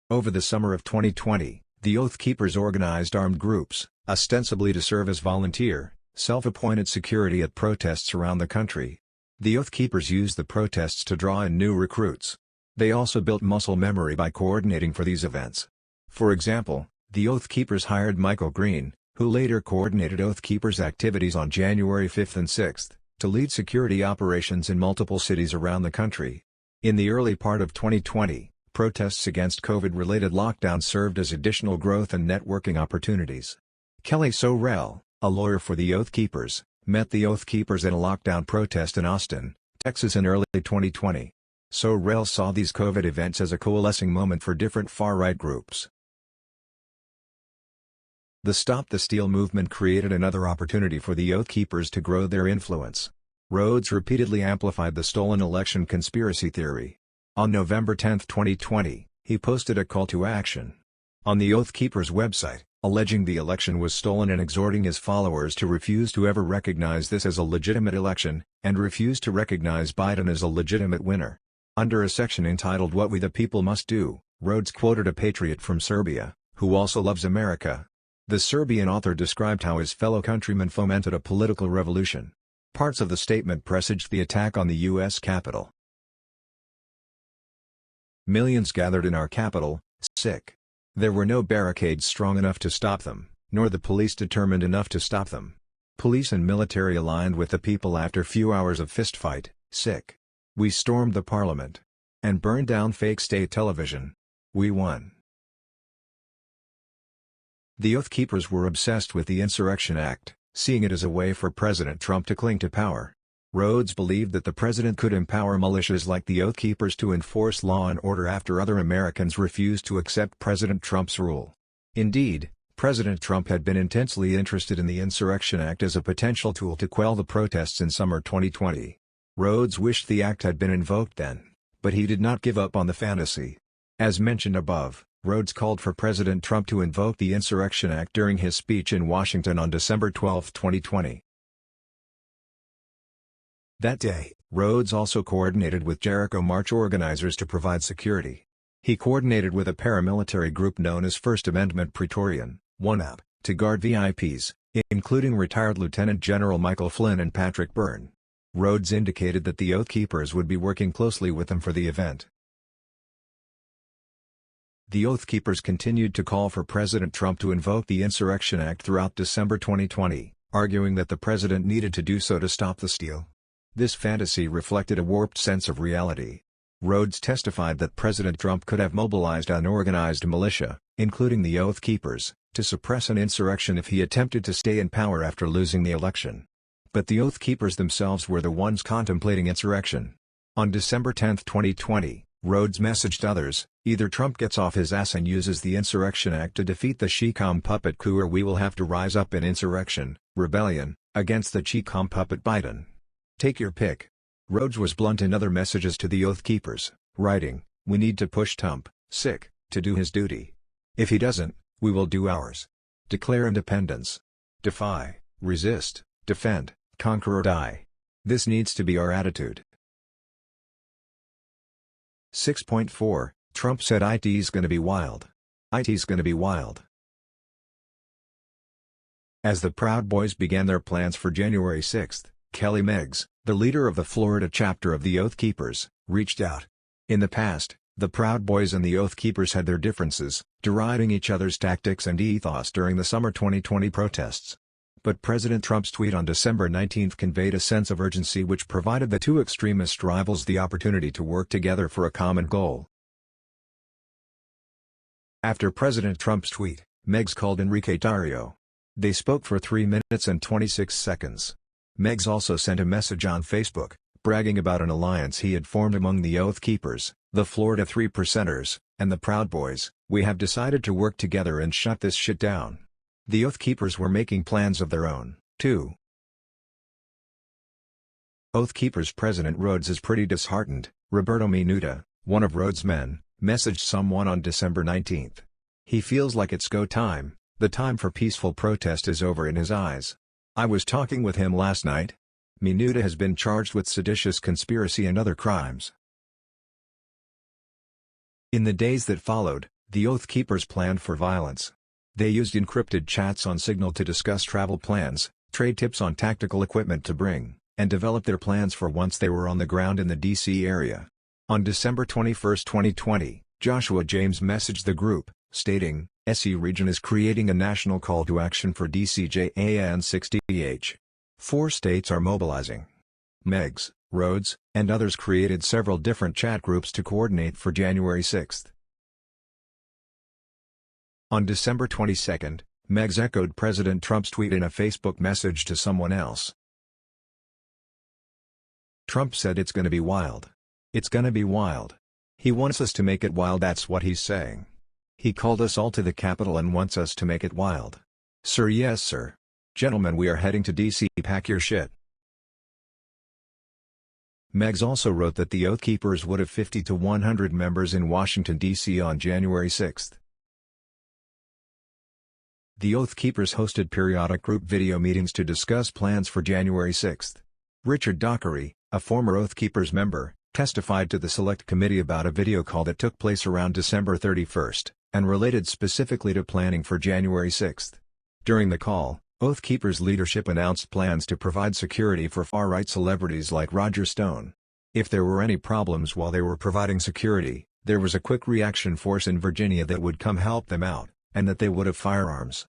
Over the summer of 2020, the Oath Keepers organized armed groups, ostensibly to serve as volunteer, self-appointed security at protests around the country. The Oath Keepers used the protests to draw in new recruits. They also built muscle memory by coordinating for these events. For example, the Oath Keepers hired Michael Green, who later coordinated Oath Keepers activities on January 5 and 6, to lead security operations in multiple cities around the country. In the early part of 2020, protests against COVID-related lockdowns served as additional growth and networking opportunities. Kelly Sorrell, a lawyer for the Oath Keepers, met the Oath Keepers in a lockdown protest in Austin, Texas in early 2020. Sorrell saw these COVID events as a coalescing moment for different far-right groups. The Stop the Steal movement created another opportunity for the Oath Keepers to grow their influence. Rhodes repeatedly amplified the stolen election conspiracy theory. On November 10, 2020, he posted a call to action on the Oath Keepers website, alleging the election was stolen and exhorting his followers to refuse to ever recognize this as a legitimate election, and refuse to recognize Biden as a legitimate winner. Under a section entitled "What We the People Must Do," Rhodes quoted a patriot from Serbia, who also loves America. The Serbian author described how his fellow countrymen fomented a political revolution. Parts of the statement presaged the attack on the U.S. Capitol. Millions gathered in our capital, sick. There were no barricades strong enough to stop them, nor the police determined enough to stop them. Police and military aligned with the people after few hours of fistfight, sick. We stormed the parliament and burned down fake state television. We won. The Oath Keepers were obsessed with the Insurrection Act, seeing it as a way for President Trump to cling to power. Rhodes believed that the president could empower militias like the Oath Keepers to enforce law and order after other Americans refused to accept President Trump's rule. Indeed, President Trump had been intensely interested in the Insurrection Act as a potential tool to quell the protests in summer 2020. Rhodes wished the act had been invoked then, but he did not give up on the fantasy. As mentioned above, Rhodes called for President Trump to invoke the Insurrection Act during his speech in Washington on December 12, 2020. That day, Rhodes also coordinated with Jericho March organizers to provide security. He coordinated with a paramilitary group known as First Amendment Praetorian, ONEUP, to guard VIPs, including retired Lieutenant General Michael Flynn and Patrick Byrne. Rhodes indicated that the Oath Keepers would be working closely with them for the event. The Oath Keepers continued to call for President Trump to invoke the Insurrection Act throughout December 2020, arguing that the president needed to do so to stop the steal. This fantasy reflected a warped sense of reality. Rhodes testified that President Trump could have mobilized an organized militia, including the Oath Keepers, to suppress an insurrection if he attempted to stay in power after losing the election. But the Oath Keepers themselves were the ones contemplating insurrection. On December 10, 2020, Rhodes messaged others, "Either Trump gets off his ass and uses the Insurrection Act to defeat the Chicom puppet coup, or we will have to rise up in insurrection, rebellion, against the Chicom puppet Biden. Take your pick." Rhodes was blunt in other messages to the Oath Keepers, writing, "We need to push Trump, sick, to do his duty. If he doesn't, we will do ours. Declare independence. Defy, resist, defend, conquer or die. This needs to be our attitude." 6.4, Trump said IT's gonna be wild. IT's gonna be wild. As the Proud Boys began their plans for January 6, Kelly Meggs, the leader of the Florida chapter of the Oath Keepers, reached out. In the past, the Proud Boys and the Oath Keepers had their differences, deriding each other's tactics and ethos during the summer 2020 protests. But President Trump's tweet on December 19 conveyed a sense of urgency which provided the two extremist rivals the opportunity to work together for a common goal. After President Trump's tweet, Meggs called Enrique Tarrio. They spoke for 3 minutes and 26 seconds. Meggs also sent a message on Facebook, bragging about an alliance he had formed among the Oath Keepers, the Florida 3%ers, and the Proud Boys. "We have decided to work together and shut this shit down." The Oath Keepers were making plans of their own, too. Oath Keepers President Rhodes is pretty disheartened, Roberto Minuta, one of Rhodes' men, messaged someone on December 19. He feels like it's go time, the time for peaceful protest is over in his eyes. "I was talking with him last night." Minuta has been charged with seditious conspiracy and other crimes. In the days that followed, the Oath Keepers planned for violence. They used encrypted chats on Signal to discuss travel plans, trade tips on tactical equipment to bring, and develop their plans for once they were on the ground in the D.C. area. On December 21, 2020, Joshua James messaged the group, stating, "SE Region is creating a national call to action for DCJAN 60H. 4 states are mobilizing." Meggs, Rhodes, and others created several different chat groups to coordinate for January 6. On December 22, Meggs echoed President Trump's tweet in a Facebook message to someone else. Trump said it's gonna be wild. It's gonna be wild. He wants us to make it wild, that's what he's saying. He called us all to the Capitol and wants us to make it wild. Sir, yes sir. Gentlemen, we are heading to DC, pack your shit. Meggs also wrote that the Oath Keepers would have 50 to 100 members in Washington, D.C. on January 6. The Oath Keepers hosted periodic group video meetings to discuss plans for January 6. Richard Dockery, a former Oath Keepers member, testified to the Select Committee about a video call that took place around December 31, and related specifically to planning for January 6. During the call, Oath Keepers leadership announced plans to provide security for far-right celebrities like Roger Stone. If there were any problems while they were providing security, there was a quick reaction force in Virginia that would come help them out, and that they would have firearms.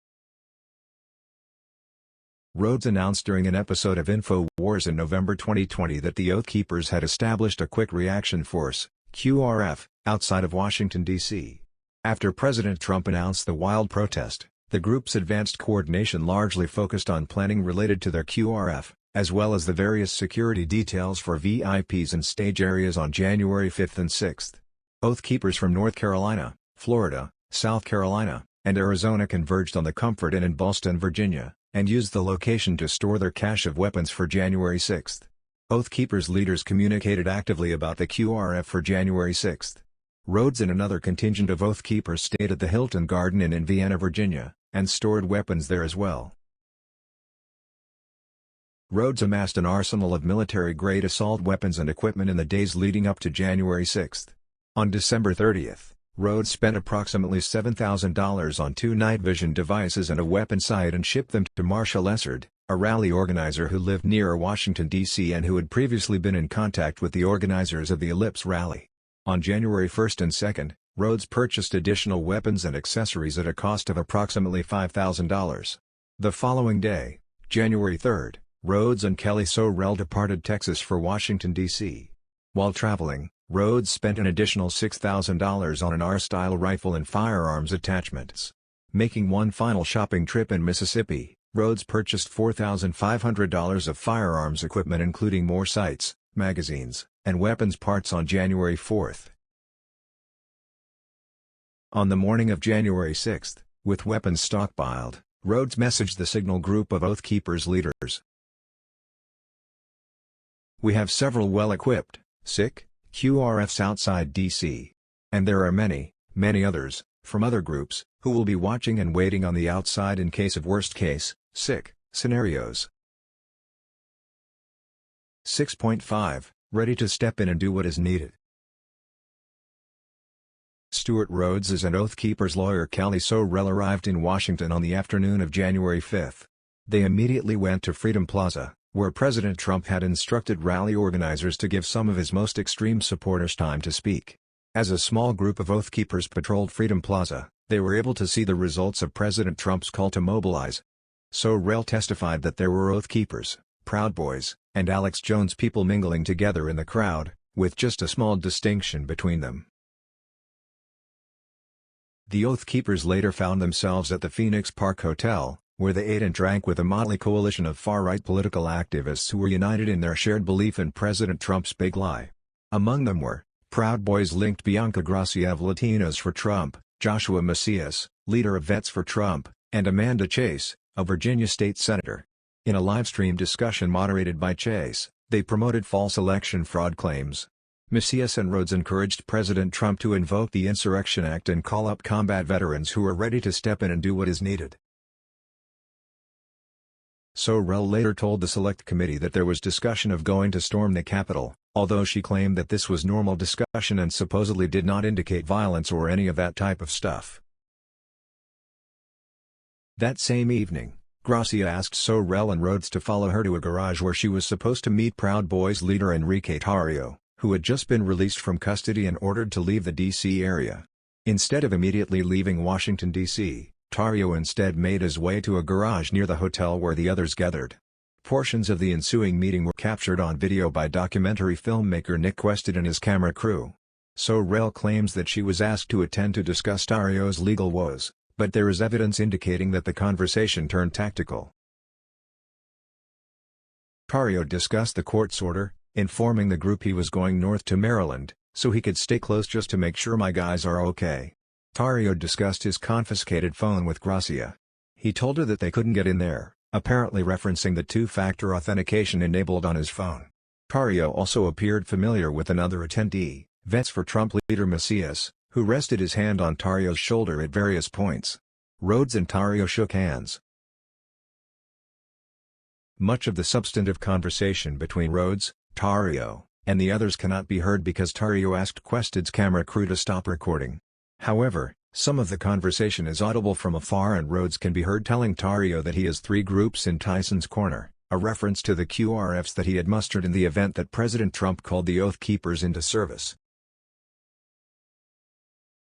Rhodes announced during an episode of InfoWars in November 2020 that the Oath Keepers had established a Quick Reaction Force, QRF, outside of Washington, D.C. After President Trump announced the wild protest, the group's advanced coordination largely focused on planning related to their QRF, as well as the various security details for VIPs and stage areas on January 5 and 6. Oath Keepers from North Carolina, Florida, South Carolina, and Arizona converged on the Comfort Inn in Ballston, Virginia, and used the location to store their cache of weapons for January 6. Oath Keepers leaders communicated actively about the QRF for January 6. Rhodes and another contingent of Oath Keepers stayed at the Hilton Garden Inn in Vienna, Virginia, and stored weapons there as well. Rhodes amassed an arsenal of military-grade assault weapons and equipment in the days leading up to January 6. On December 30, Rhodes spent approximately $7,000 on 2 night vision devices and a weapon sight and shipped them to Marsha Lessard, a rally organizer who lived near Washington, D.C. and who had previously been in contact with the organizers of the Ellipse rally. On January 1 and 2, Rhodes purchased additional weapons and accessories at a cost of approximately $5,000. The following day, January 3, Rhodes and Kelly Sorrell departed Texas for Washington, D.C. While traveling, Rhodes spent an additional $6,000 on an R-style rifle and firearms attachments. Making one final shopping trip in Mississippi, Rhodes purchased $4,500 of firearms equipment including more sights, magazines, and weapons parts on January 4. On the morning of January 6, with weapons stockpiled, Rhodes messaged the Signal group of Oath Keepers leaders. "We have several well-equipped, QRFs outside D.C. And there are many, many others, from other groups, who will be watching and waiting on the outside in case of worst-case, scenarios." 6.5 Ready to step in and do what is needed. Stuart Rhodes's and Oath Keepers lawyer Kelly Sorrell arrived in Washington on the afternoon of January 5. They immediately went to Freedom Plaza, where President Trump had instructed rally organizers to give some of his most extreme supporters time to speak. As a small group of Oath Keepers patrolled Freedom Plaza, they were able to see the results of President Trump's call to mobilize. Sorrell testified that there were Oath Keepers, Proud Boys, and Alex Jones people mingling together in the crowd, with just a small distinction between them. The Oath Keepers later found themselves at the Phoenix Park Hotel, where they ate and drank with a motley coalition of far-right political activists who were united in their shared belief in President Trump's big lie. Among them were Proud Boys linked Bianca Gracia of Latinos for Trump, Joshua Macias, leader of Vets for Trump, and Amanda Chase, a Virginia state senator. In a live-stream discussion moderated by Chase, they promoted false election fraud claims. Macias and Rhodes encouraged President Trump to invoke the Insurrection Act and call up combat veterans who are ready to step in and do what is needed. Sorrell later told the Select Committee that there was discussion of going to storm the Capitol, although she claimed that this was normal discussion and supposedly did not indicate violence or any of that type of stuff. That same evening, Gracia asked Sorrell and Rhodes to follow her to a garage where she was supposed to meet Proud Boys leader Enrique Tarrio, who had just been released from custody and ordered to leave the D.C. area. Instead of immediately leaving Washington, D.C., Tarrio instead made his way to a garage near the hotel where the others gathered. Portions of the ensuing meeting were captured on video by documentary filmmaker Nick Quested and his camera crew. Sorrell claims that she was asked to attend to discuss Tarrio's legal woes, but there is evidence indicating that the conversation turned tactical. Tarrio discussed the court's order, informing the group he was going north to Maryland, so he could stay close just to make sure my guys are okay. Tarrio discussed his confiscated phone with Grazia. He told her that they couldn't get in there, apparently referencing the two-factor authentication enabled on his phone. Tarrio also appeared familiar with another attendee, Vets for Trump leader Macias, who rested his hand on Tarrio's shoulder at various points. Rhodes and Tarrio shook hands. Much of the substantive conversation between Rhodes, Tarrio, and the others cannot be heard because Tarrio asked Quested's camera crew to stop recording. However, some of the conversation is audible from afar and Rhodes can be heard telling Tarrio that he has 3 groups in Tyson's corner, a reference to the QRFs that he had mustered in the event that President Trump called the Oath Keepers into service.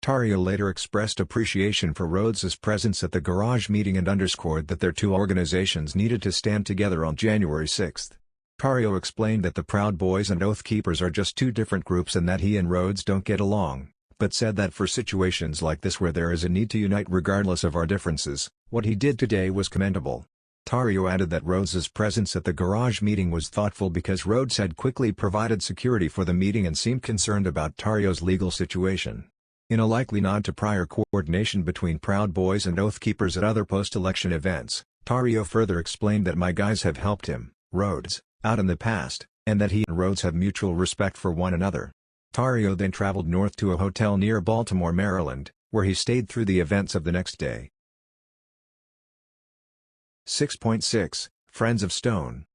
Tarrio later expressed appreciation for Rhodes's presence at the garage meeting and underscored that their two organizations needed to stand together on January 6. Tarrio explained that the Proud Boys and Oath Keepers are just 2 different groups and that he and Rhodes don't get along, but said that for situations like this where there is a need to unite regardless of our differences, what he did today was commendable. Tarrio added that Rhodes's presence at the garage meeting was thoughtful because Rhodes had quickly provided security for the meeting and seemed concerned about Tarrio's legal situation. In a likely nod to prior coordination between Proud Boys and Oath Keepers at other post-election events, Tarrio further explained that my guys have helped him, Rhodes, out in the past, and that he and Rhodes have mutual respect for one another. Tarrio then traveled north to a hotel near Baltimore, Maryland, where he stayed through the events of the next day. 6.6 Friends of Stone.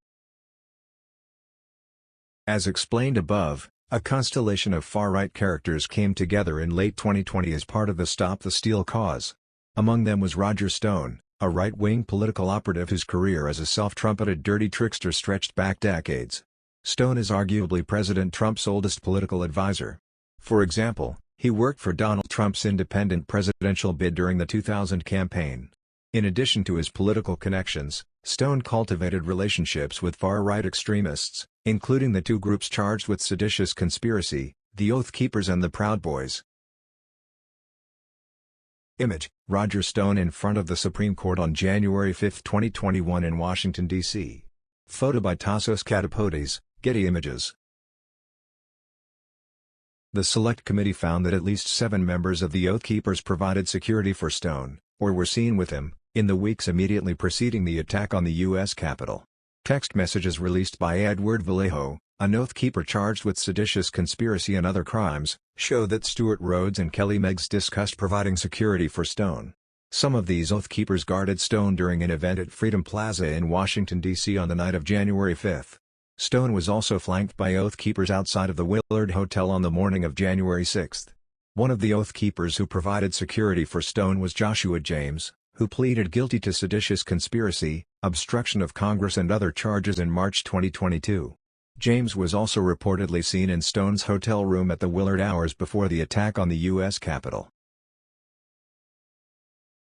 As explained above, a constellation of far-right characters came together in late 2020 as part of the Stop the Steal cause. Among them was Roger Stone, a right-wing political operative whose career as a self-trumpeted dirty trickster stretched back decades. Stone is arguably President Trump's oldest political advisor. For example, he worked for Donald Trump's independent presidential bid during the 2000 campaign. In addition to his political connections, Stone cultivated relationships with far-right extremists, including the 2 groups charged with seditious conspiracy, the Oath Keepers and the Proud Boys. Image: Roger Stone in front of the Supreme Court on January 5, 2021 in Washington, D.C. Photo by Tassos Katapodis, Getty Images. The Select Committee found that at least 7 members of the Oath Keepers provided security for Stone, or were seen with him, in the weeks immediately preceding the attack on the U.S. Capitol. Text messages released by Edward Vallejo, an Oath Keeper charged with seditious conspiracy and other crimes, show that Stuart Rhodes and Kelly Meggs discussed providing security for Stone. Some of these Oath Keepers guarded Stone during an event at Freedom Plaza in Washington, D.C. on the night of January 5. Stone was also flanked by Oath Keepers outside of the Willard Hotel on the morning of January 6. One of the Oath Keepers who provided security for Stone was Joshua James, who pleaded guilty to seditious conspiracy, obstruction of Congress and other charges in March 2022. James was also reportedly seen in Stone's hotel room at the Willard hours before the attack on the U.S. Capitol.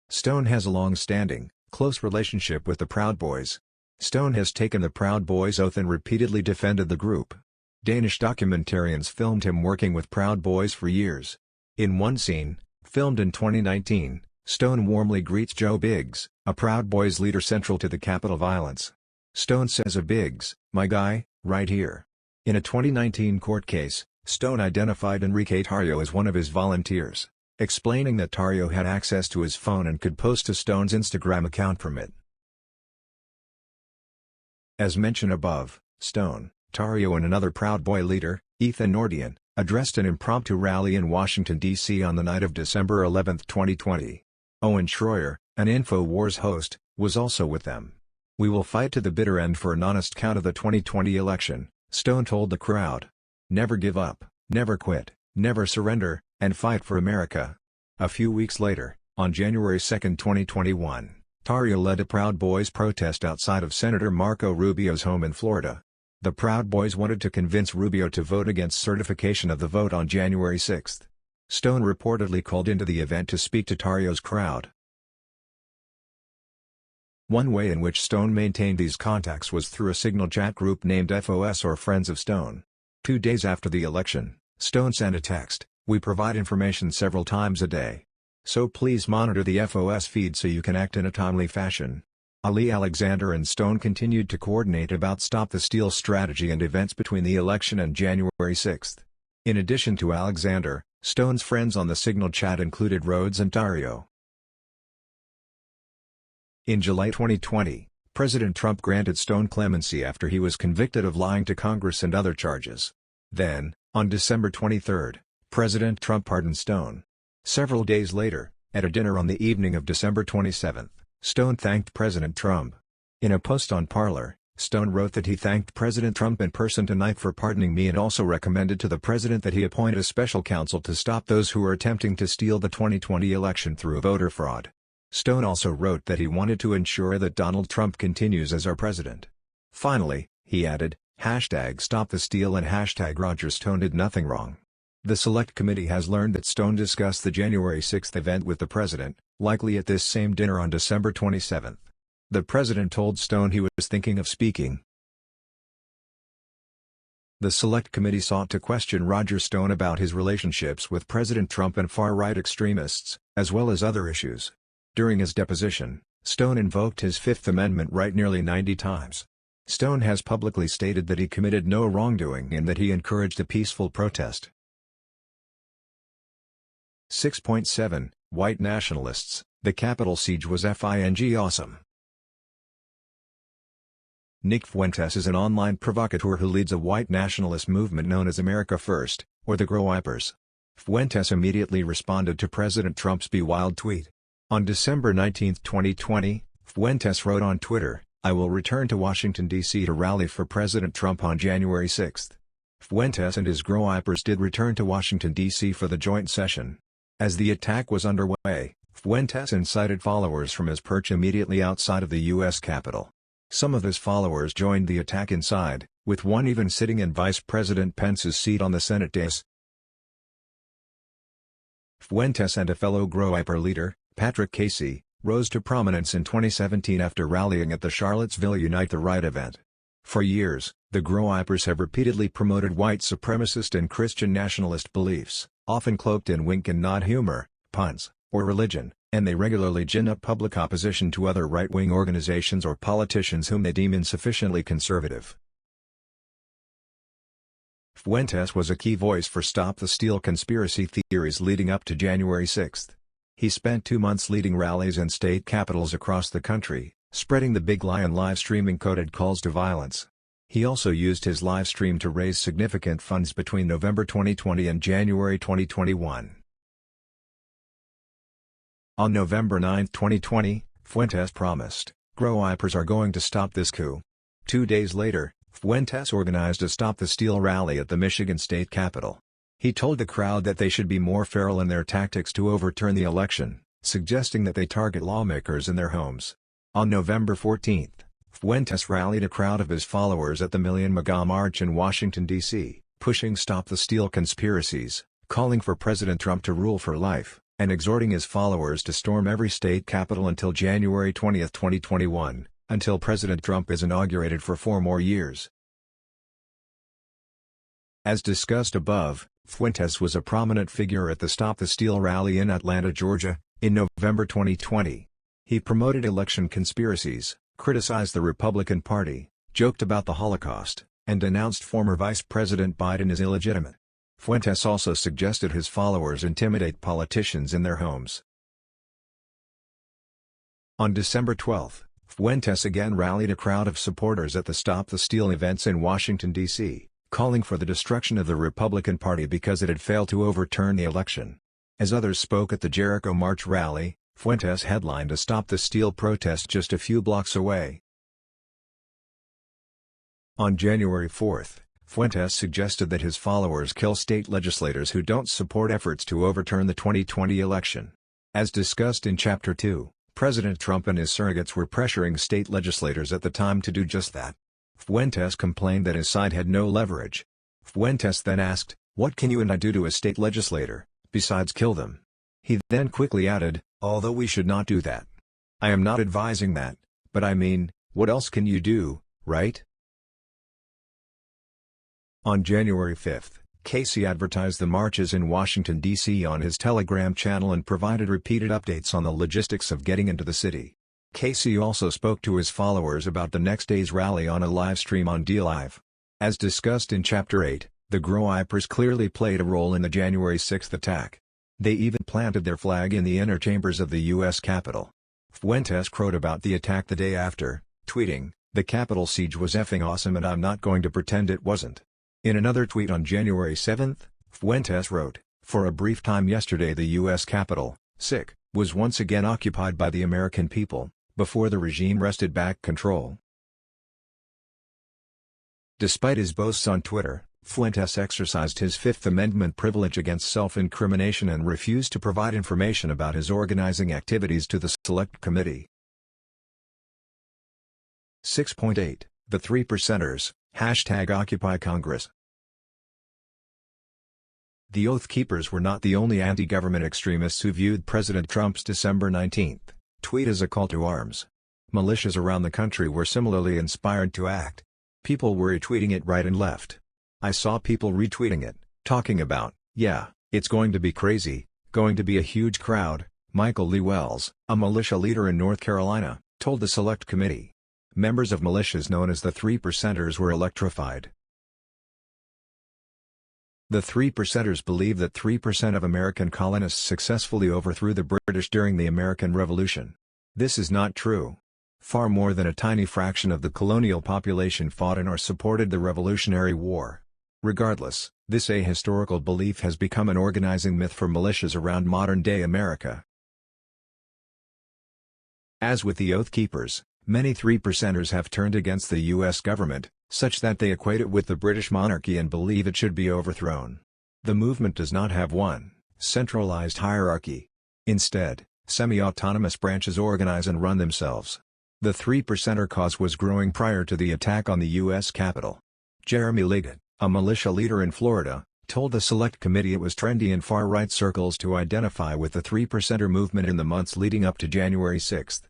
Stone has a long-standing, close relationship with the Proud Boys. Stone has taken the Proud Boys oath and repeatedly defended the group. Danish documentarians filmed him working with Proud Boys for years. In one scene, filmed in 2019, Stone warmly greets Joe Biggs, a Proud Boys leader central to the Capitol violence. Stone says of Biggs, "My guy, right here." In a 2019 court case, Stone identified Enrique Tarrio as one of his volunteers, explaining that Tarrio had access to his phone and could post to Stone's Instagram account from it. As mentioned above, Stone, Tarrio and another Proud Boy leader, Ethan Nordian, addressed an impromptu rally in Washington, D.C. on the night of December 11, 2020. Owen Schroyer, an InfoWars host, was also with them. "We will fight to the bitter end for an honest count of the 2020 election," Stone told the crowd. "Never give up, never quit, never surrender, and fight for America." A few weeks later, on January 2, 2021, Tarrio led a Proud Boys protest outside of Senator Marco Rubio's home in Florida. The Proud Boys wanted to convince Rubio to vote against certification of the vote on January 6. Stone reportedly called into the event to speak to Tarrio's crowd. One way in which Stone maintained these contacts was through a Signal chat group named FOS or Friends of Stone. 2 days after the election, Stone sent a text, "We provide information several times a day. So please monitor the FOS feed so you can act in a timely fashion." Ali Alexander and Stone continued to coordinate about Stop the Steal strategy and events between the election and January 6. In addition to Alexander, Stone's friends on the Signal chat included Rhodes and Tarrio. In July 2020, President Trump granted Stone clemency after he was convicted of lying to Congress and other charges. Then, on December 23, President Trump pardoned Stone. Several days later, at a dinner on the evening of December 27, Stone thanked President Trump. In a post on Parler, Stone wrote that he thanked President Trump in person tonight for pardoning me and also recommended to the president that he appoint a special counsel to stop those who are attempting to steal the 2020 election through voter fraud. Stone also wrote that he wanted to ensure that Donald Trump continues as our president. Finally, he added, #StopTheSteal and #RogerStone did nothing wrong. The Select Committee has learned that Stone discussed the January 6 event with the president, likely at this same dinner on December 27. The president told Stone he was thinking of speaking. The Select Committee sought to question Roger Stone about his relationships with President Trump and far-right extremists, as well as other issues. During his deposition, Stone invoked his Fifth Amendment right nearly 90 times. Stone has publicly stated that he committed no wrongdoing and that he encouraged a peaceful protest. 6.7 White Nationalists, the Capitol siege was f***ing awesome. Nick Fuentes is an online provocateur who leads a white nationalist movement known as America First, or the Grow Wipers. Fuentes immediately responded to President Trump's Be Wild tweet. On December 19, 2020, Fuentes wrote on Twitter, "I will return to Washington, D.C. to rally for President Trump on January 6. Fuentes and his Grow Wipers did return to Washington, D.C. for the joint session. As the attack was underway, Fuentes incited followers from his perch immediately outside of the U.S. Capitol. Some of his followers joined the attack inside, with one even sitting in Vice President Pence's seat on the Senate dais. Fuentes and a fellow Grow Wiper leader, Patrick Casey, rose to prominence in 2017 after rallying at the Charlottesville Unite the Right event. For years, the Grow Wipers have repeatedly promoted white supremacist and Christian nationalist beliefs, often cloaked in wink and nod humor, puns, or religion, and they regularly gin up public opposition to other right-wing organizations or politicians whom they deem insufficiently conservative. Fuentes was a key voice for Stop the Steal conspiracy theories leading up to January 6. He spent 2 months leading rallies in state capitals across the country, spreading the big lie and live-streaming coded calls to violence. He also used his live stream to raise significant funds between November 2020 and January 2021. On November 9, 2020, Fuentes promised, "Grow Wipers are going to stop this coup." 2 days later, Fuentes organized a Stop the Steal rally at the Michigan State Capitol. He told the crowd that they should be more feral in their tactics to overturn the election, suggesting that they target lawmakers in their homes. On November 14, Fuentes rallied a crowd of his followers at the Million MAGA March in Washington, D.C., pushing Stop the Steal conspiracies, calling for President Trump to rule for life, and exhorting his followers to storm every state capitol until January 20, 2021, until President Trump is inaugurated for 4 more years. As discussed above, Fuentes was a prominent figure at the Stop the Steal rally in Atlanta, Georgia, in November 2020. He promoted election conspiracies, criticized the Republican Party, joked about the Holocaust, and denounced former Vice President Biden as illegitimate. Fuentes also suggested his followers intimidate politicians in their homes. On December 12, Fuentes again rallied a crowd of supporters at the Stop the Steal events in Washington, D.C., calling for the destruction of the Republican Party because it had failed to overturn the election. As others spoke at the Jericho March rally, Fuentes headlined a Stop the Steal protest just a few blocks away. On January 4, Fuentes suggested that his followers kill state legislators who don't support efforts to overturn the 2020 election. As discussed in Chapter 2, President Trump and his surrogates were pressuring state legislators at the time to do just that. Fuentes complained that his side had no leverage. Fuentes then asked, "What can you and I do to a state legislator, besides kill them?" He then quickly added, "Although we should not do that. I am not advising that, but I mean, what else can you do, right?" On January 5, Casey advertised the marches in Washington, D.C. on his Telegram channel and provided repeated updates on the logistics of getting into the city. Casey also spoke to his followers about the next day's rally on a live stream on DLive. As discussed in Chapter 8, the GROIPers clearly played a role in the January 6 attack. They even planted their flag in the inner chambers of the U.S. Capitol. Fuentes wrote about the attack the day after, tweeting, "The Capitol siege was effing awesome and I'm not going to pretend it wasn't." In another tweet on January 7, Fuentes wrote, "For a brief time yesterday the U.S. Capitol, sick, was once again occupied by the American people, before the regime wrested back control." Despite his boasts on Twitter, Fuentes exercised his Fifth Amendment privilege against self-incrimination and refused to provide information about his organizing activities to the Select Committee. 6.8 The Three Percenters, #OccupyCongress. The Oath Keepers were not the only anti-government extremists who viewed President Trump's December 19 tweet as a call to arms. Militias around the country were similarly inspired to act. People were retweeting it right and left. I saw people retweeting it, talking about, "Yeah, it's going to be crazy, going to be a huge crowd." Michael Lee Wells, a militia leader in North Carolina, told the Select Committee. Members of militias known as the Three Percenters were electrified. The Three Percenters believe that 3% of American colonists successfully overthrew the British during the American Revolution. This is not true. Far more than a tiny fraction of the colonial population fought in or supported the Revolutionary War. Regardless, this ahistorical belief has become an organizing myth for militias around modern-day America. As with the Oath Keepers, many Three Percenters have turned against the U.S. government, such that they equate it with the British monarchy and believe it should be overthrown. The movement does not have one centralized hierarchy. Instead, semi-autonomous branches organize and run themselves. The Three Percenter cause was growing prior to the attack on the U.S. Capitol. Jeremy Liggett, a militia leader in Florida, told the Select Committee it was trendy in far-right circles to identify with the Three Percenter movement in the months leading up to January 6.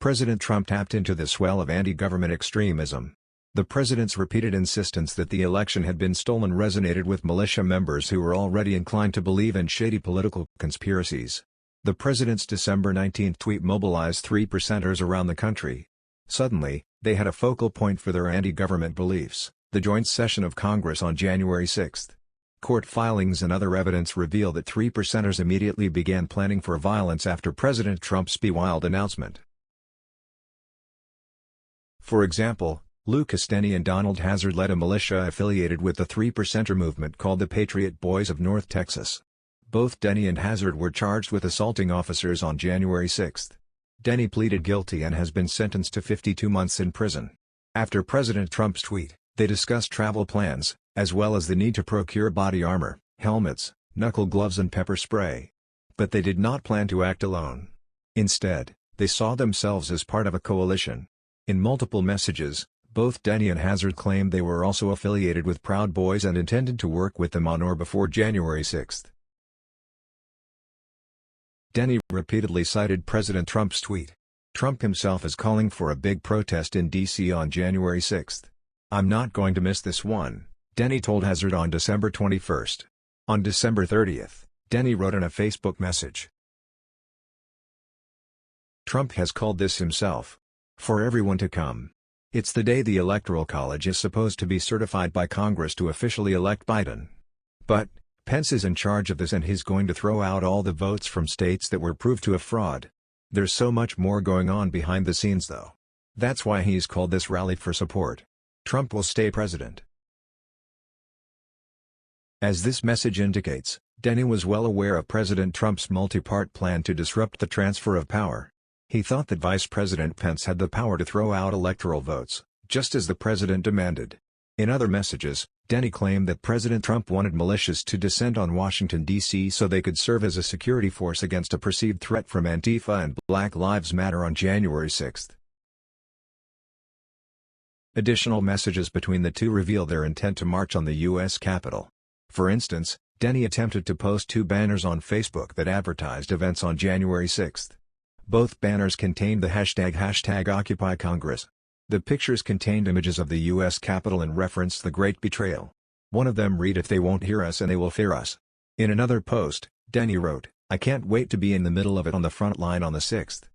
President Trump tapped into the swell of anti-government extremism. The president's repeated insistence that the election had been stolen resonated with militia members who were already inclined to believe in shady political conspiracies. The president's December 19 tweet mobilized Three Percenters around the country. Suddenly, they had a focal point for their anti-government beliefs, the joint session of Congress on January 6. Court filings and other evidence reveal that Three Percenters immediately began planning for violence after President Trump's be-wild announcement. For example, Lucas Denny and Donald Hazard led a militia affiliated with the Three Percenter movement called the Patriot Boys of North Texas. Both Denny and Hazard were charged with assaulting officers on January 6. Denny pleaded guilty and has been sentenced to 52 months in prison. After President Trump's tweet, they discussed travel plans, as well as the need to procure body armor, helmets, knuckle gloves and pepper spray. But they did not plan to act alone. Instead, they saw themselves as part of a coalition. In multiple messages, both Denny and Hazard claimed they were also affiliated with Proud Boys and intended to work with them on or before January 6. Denny repeatedly cited President Trump's tweet. Trump himself is calling for a big protest in D.C. on January 6. "I'm not going to miss this one," Denny told Hazard on December 21. On December 30, Denny wrote in a Facebook message, "Trump has called this himself. For everyone to come. It's the day the Electoral College is supposed to be certified by Congress to officially elect Biden. But, Pence is in charge of this and he's going to throw out all the votes from states that were proved to have fraud. There's so much more going on behind the scenes though. That's why he's called this rally for support. Trump will stay president." As this message indicates, Denny was well aware of President Trump's multi-part plan to disrupt the transfer of power. He thought that Vice President Pence had the power to throw out electoral votes, just as the president demanded. In other messages, Denny claimed that President Trump wanted militias to descend on Washington, D.C. so they could serve as a security force against a perceived threat from Antifa and Black Lives Matter on January 6. Additional messages between the two reveal their intent to march on the U.S. Capitol. For instance, Denny attempted to post two banners on Facebook that advertised events on January 6. Both banners contained the hashtag #OccupyCongress. The pictures contained images of the U.S. Capitol and referenced the Great Betrayal. One of them read, "If they won't hear us and they will fear us." In another post, Denny wrote, "I can't wait to be in the middle of it on the front line on the 6th."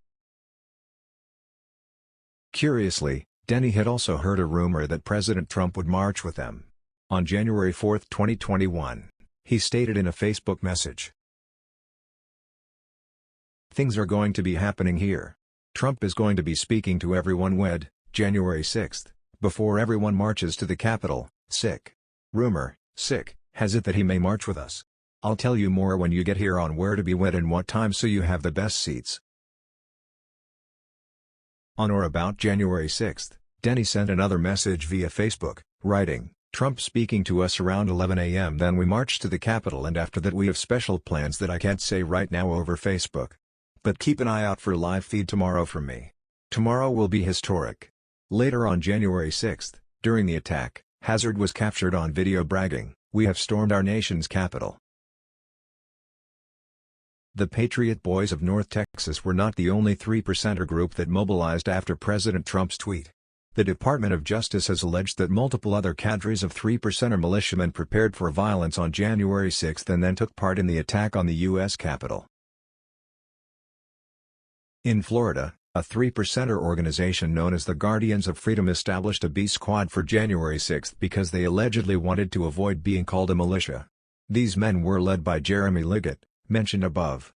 Curiously, Denny had also heard a rumor that President Trump would march with them. On January 4, 2021, he stated in a Facebook message, "Things are going to be happening here. Trump is going to be speaking to everyone January 6, before everyone marches to the Capitol. Sick. Rumor, sick, has it that he may march with us. I'll tell you more when you get here on where to be and what time so you have the best seats." On or about January 6, Denny sent another message via Facebook, writing, "Trump speaking to us around 11 a.m. then we march to the Capitol and after that we have special plans that I can't say right now over Facebook. But keep an eye out for live feed tomorrow from me. Tomorrow will be historic." Later on January 6, during the attack, Hazard was captured on video bragging, "We have stormed our nation's capital." The Patriot Boys of North Texas were not the only 3%er group that mobilized after President Trump's tweet. The Department of Justice has alleged that multiple other cadres of 3%er militiamen prepared for violence on January 6 and then took part in the attack on the U.S. Capitol. In Florida, a 3%er organization known as the Guardians of Freedom established a B Squad for January 6 because they allegedly wanted to avoid being called a militia. These men were led by Jeremy Liggett, mentioned above.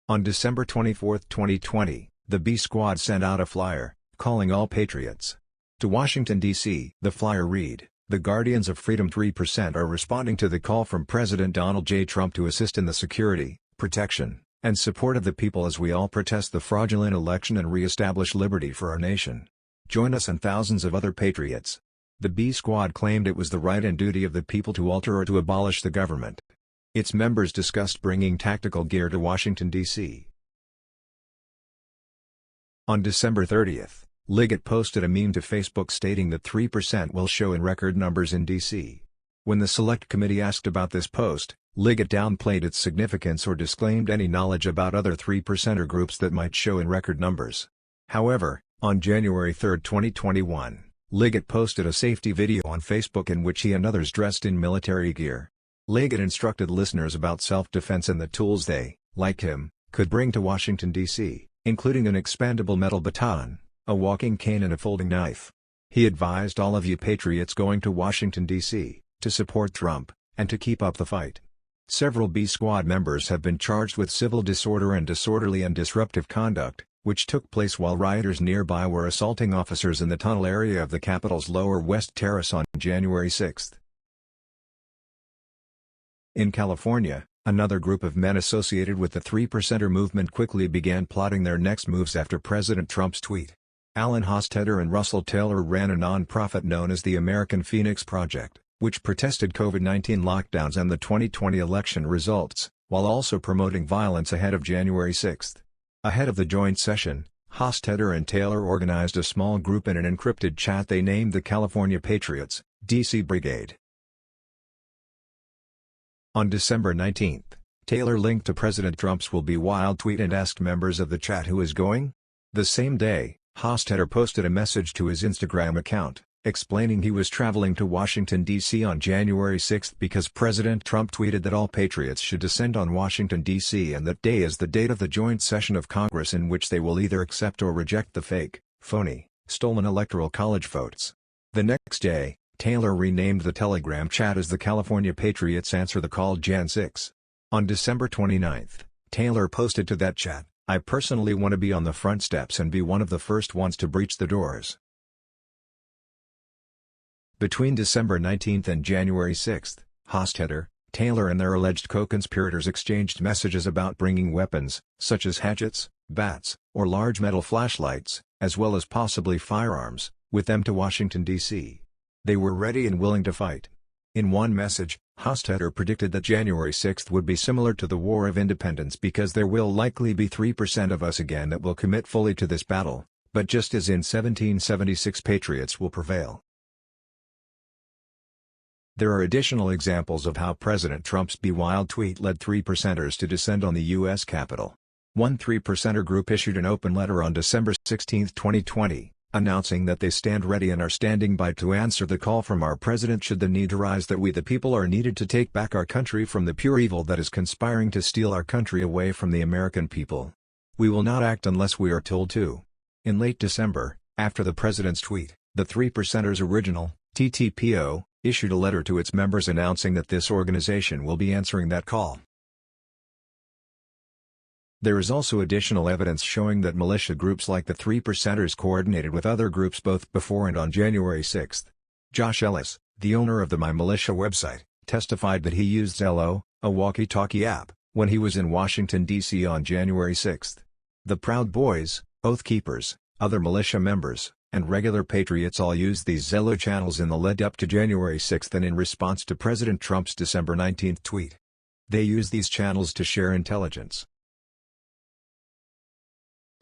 On December 24, 2020, the B Squad sent out a flyer, calling all patriots to Washington, D.C. The flyer read, "The Guardians of Freedom 3% are responding to the call from President Donald J. Trump to assist in the security, protection, and support of the people as we all protest the fraudulent election and re-establish liberty for our nation. Join us and thousands of other patriots." The B Squad claimed it was the right and duty of the people to alter or to abolish the government. Its members discussed bringing tactical gear to Washington, D.C. On December 30, Liggett posted a meme to Facebook stating that 3% will show in record numbers in D.C. When the Select Committee asked about this post, Liggett downplayed its significance or disclaimed any knowledge about other 3%er groups that might show in record numbers. However, on January 3, 2021, Liggett posted a safety video on Facebook in which he and others dressed in military gear. Liggett instructed listeners about self-defense and the tools they, like him, could bring to Washington, D.C., including an expandable metal baton, a walking cane and a folding knife. He advised all of you patriots going to Washington, D.C., to support Trump, and to keep up the fight. Several B Squad members have been charged with civil disorder and disorderly and disruptive conduct, which took place while rioters nearby were assaulting officers in the tunnel area of the Capitol's Lower West Terrace on January 6. In California, another group of men associated with the 3%er movement quickly began plotting their next moves after President Trump's tweet. Alan Hostetler and Russell Taylor ran a nonprofit known as the American Phoenix Project, which protested COVID-19 lockdowns and the 2020 election results, while also promoting violence ahead of January 6. Ahead of the joint session, Hostetler and Taylor organized a small group in an encrypted chat they named the California Patriots, D.C. Brigade. On December 19, Taylor linked to President Trump's "Will Be Wild" tweet and asked members of the chat who is going. The same day, Hostetler posted a message to his Instagram account, explaining he was traveling to Washington, D.C. on January 6 because President Trump tweeted that all patriots should descend on Washington, D.C. and that day is the date of the joint session of Congress in which they will either accept or reject the fake, phony, stolen Electoral College votes. The next day, Taylor renamed the Telegram chat as the California Patriots Answer the Call Jan 6. On December 29, Taylor posted to that chat, "I personally want to be on the front steps and be one of the first ones to breach the doors." Between December 19 and January 6, Hostetler, Taylor and their alleged co-conspirators exchanged messages about bringing weapons, such as hatchets, bats, or large metal flashlights, as well as possibly firearms, with them to Washington, D.C. They were ready and willing to fight. In one message, Hostetler predicted that January 6 would be similar to the War of Independence because there will likely be 3% of us again that will commit fully to this battle, but just as in 1776 patriots will prevail. There are additional examples of how President Trump's "Be Wild" tweet led 3%ers to descend on the U.S. Capitol. One 3%er group issued an open letter on December 16, 2020, announcing that they stand ready and are standing by to answer the call from our president should the need arise that we the people are needed to take back our country from the pure evil that is conspiring to steal our country away from the American people. We will not act unless we are told to. In late December, after the president's tweet, the 3%ers Original, TTPO, issued a letter to its members announcing that this organization will be answering that call. There is also additional evidence showing that militia groups like the 3%ers coordinated with other groups both before and on January 6. Josh Ellis, the owner of the My Militia website, testified that he used Zello, a walkie-talkie app, when he was in Washington, D.C. on January 6. The Proud Boys, Oath Keepers, other militia members, and regular patriots all used these Zello channels in the lead-up to January 6 and in response to President Trump's December 19 tweet. They used these channels to share intelligence.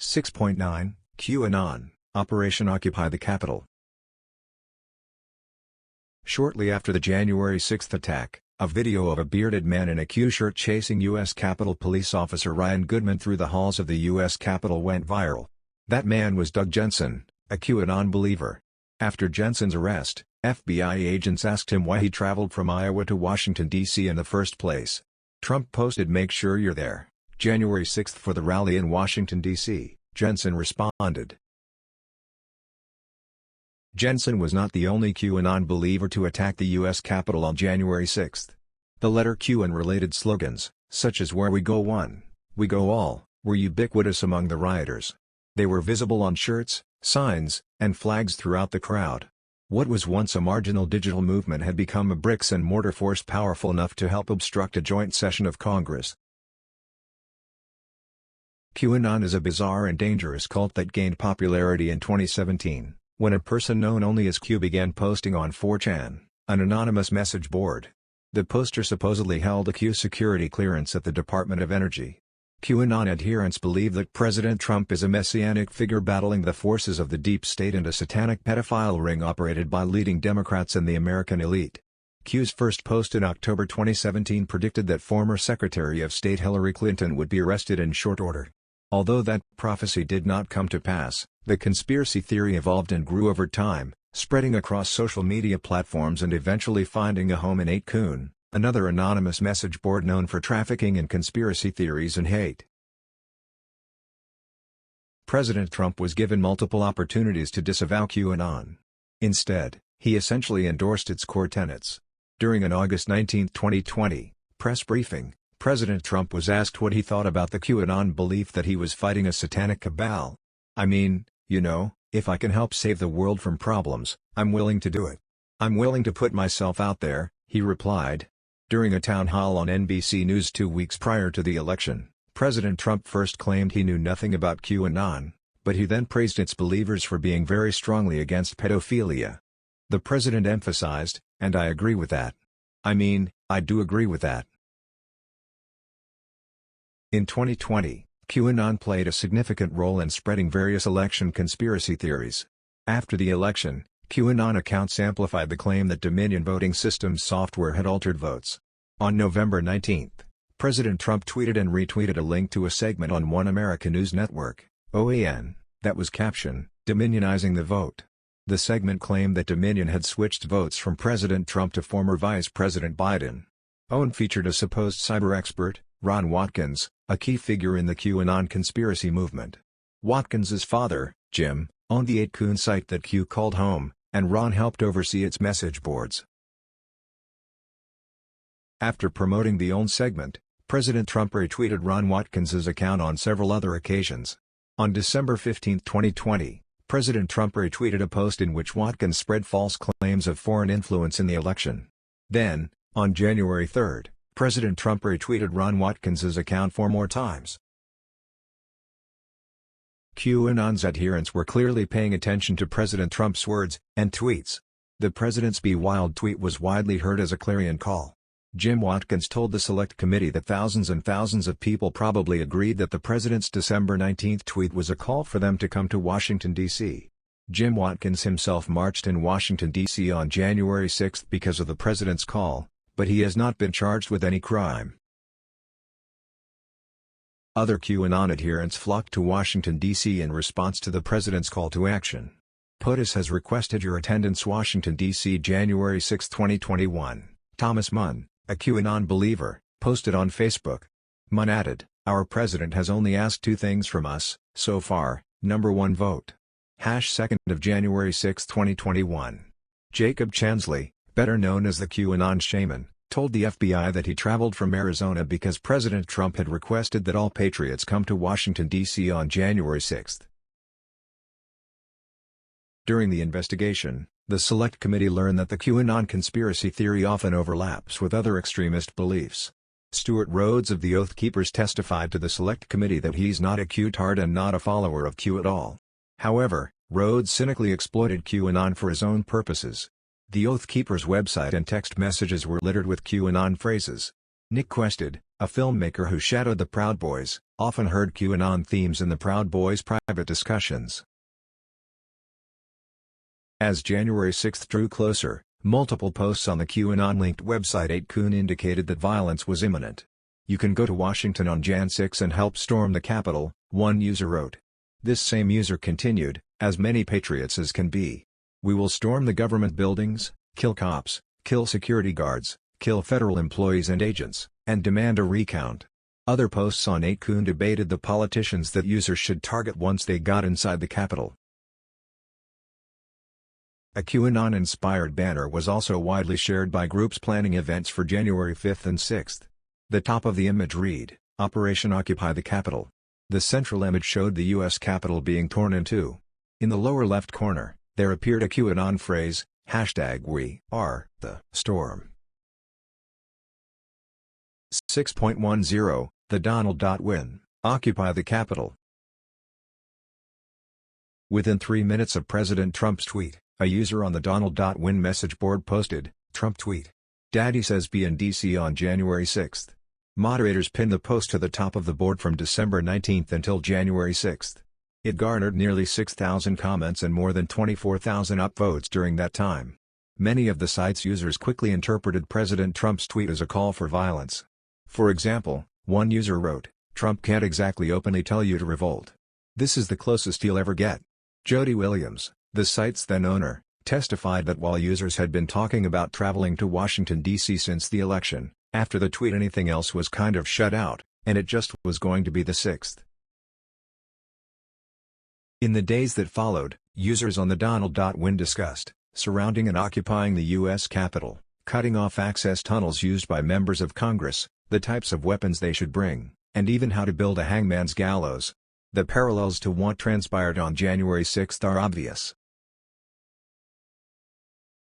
6.9 QAnon, Operation Occupy the Capitol. Shortly after the January 6 attack, a video of a bearded man in a Q shirt chasing U.S. Capitol Police Officer Ryan Goodman through the halls of the U.S. Capitol went viral. That man was Doug Jensen, a QAnon believer. After Jensen's arrest, FBI agents asked him why he traveled from Iowa to Washington, D.C. in the first place. Trump posted "Make sure you're there, January 6 for the rally in Washington, D.C., Jensen responded. Jensen was not the only QAnon believer to attack the U.S. Capitol on January 6. The letter Q and related slogans, such as "Where we go one, we go all," were ubiquitous among the rioters. They were visible on shirts, signs, and flags throughout the crowd. What was once a marginal digital movement had become a bricks-and-mortar force powerful enough to help obstruct a joint session of Congress. QAnon is a bizarre and dangerous cult that gained popularity in 2017, when a person known only as Q began posting on 4chan, an anonymous message board. The poster supposedly held a Q security clearance at the Department of Energy. QAnon adherents believe that President Trump is a messianic figure battling the forces of the deep state and a satanic pedophile ring operated by leading Democrats and the American elite. Q's first post in October 2017 predicted that former Secretary of State Hillary Clinton would be arrested in short order. Although that prophecy did not come to pass, the conspiracy theory evolved and grew over time, spreading across social media platforms and eventually finding a home in 8kun, another anonymous message board known for trafficking in conspiracy theories and hate. President Trump was given multiple opportunities to disavow QAnon. Instead, he essentially endorsed its core tenets. During an August 19, 2020, press briefing, President Trump was asked what he thought about the QAnon belief that he was fighting a satanic cabal. "I mean, you know, if I can help save the world from problems, I'm willing to do it. I'm willing to put myself out there," he replied. During a town hall on NBC News 2 weeks prior to the election, President Trump first claimed he knew nothing about QAnon, but he then praised its believers for being very strongly against pedophilia. The president emphasized, "And I agree with that. I mean, I do agree with that." In 2020, QAnon played a significant role in spreading various election conspiracy theories. After the election, QAnon accounts amplified the claim that Dominion voting systems software had altered votes. On November 19, President Trump tweeted and retweeted a link to a segment on One America News Network, OAN, that was captioned, "Dominionizing the vote." The segment claimed that Dominion had switched votes from President Trump to former Vice President Biden. OAN featured a supposed cyber expert, Ron Watkins, a key figure in the QAnon conspiracy movement. Watkins's father, Jim, owned the 8kun site that Q called home, and Ron helped oversee its message boards. After promoting the OAN segment, President Trump retweeted Ron Watkins's account on several other occasions. On December 15, 2020, President Trump retweeted a post in which Watkins spread false claims of foreign influence in the election. Then, on January 3, President Trump retweeted Ron Watkins's account 4 more times. QAnon's adherents were clearly paying attention to President Trump's words and tweets. The president's "Be Wild" tweet was widely heard as a clarion call. Jim Watkins told the Select Committee that thousands and thousands of people probably agreed that the president's December 19 tweet was a call for them to come to Washington, D.C. Jim Watkins himself marched in Washington, D.C. on January 6 because of the president's call, but he has not been charged with any crime. Other QAnon adherents flocked to Washington, D.C. in response to the president's call to action. POTUS has requested your attendance. Washington, D.C. January 6, 2021. Thomas Munn, a QAnon believer, posted on Facebook. Munn added, "Our president has only asked two things from us, so far. Number 1, vote. #2 of January 6, 2021. Jacob Chansley, better known as the QAnon shaman, told the FBI that he traveled from Arizona because President Trump had requested that all patriots come to Washington, D.C. on January 6. During the investigation, the Select Committee learned that the QAnon conspiracy theory often overlaps with other extremist beliefs. Stuart Rhodes of the Oath Keepers testified to the Select Committee that he's not a Q-tard and not a follower of Q at all. However, Rhodes cynically exploited QAnon for his own purposes. The Oath Keepers website and text messages were littered with QAnon phrases. Nick Quested, a filmmaker who shadowed the Proud Boys, often heard QAnon themes in the Proud Boys' private discussions. As January 6 drew closer, multiple posts on the QAnon-linked website 8kun indicated that violence was imminent. "You can go to Washington on Jan 6 and help storm the Capitol," one user wrote. This same user continued, "As many patriots as can be. We will storm the government buildings, kill cops, kill security guards, kill federal employees and agents, and demand a recount." Other posts on 8kun debated the politicians that users should target once they got inside the Capitol. A QAnon-inspired banner was also widely shared by groups planning events for January 5 and 6. The top of the image read, "Operation Occupy the Capitol." The central image showed the U.S. Capitol being torn in two. In the lower left corner, there appeared a QAnon phrase, #We are the storm. 6.10, THEDONALD.WIN, Occupy the Capitol. Within 3 minutes of President Trump's tweet, a user on the Donald.Win message board posted, Trump tweet. "Daddy says be in D.C. on January 6. Moderators pinned the post to the top of the board from December 19 until January 6. It garnered nearly 6,000 comments and more than 24,000 upvotes during that time. Many of the site's users quickly interpreted President Trump's tweet as a call for violence. For example, one user wrote, "Trump can't exactly openly tell you to revolt. This is the closest he'll ever get." Jody Williams, the site's then owner, testified that while users had been talking about traveling to Washington, D.C. since the election, after the tweet anything else was kind of shut out, and it just was going to be the 6th. In the days that followed, users on the Donald.Win discussed, surrounding and occupying the U.S. Capitol, cutting off access tunnels used by members of Congress, the types of weapons they should bring, and even how to build a hangman's gallows. The parallels to what transpired on January 6 are obvious.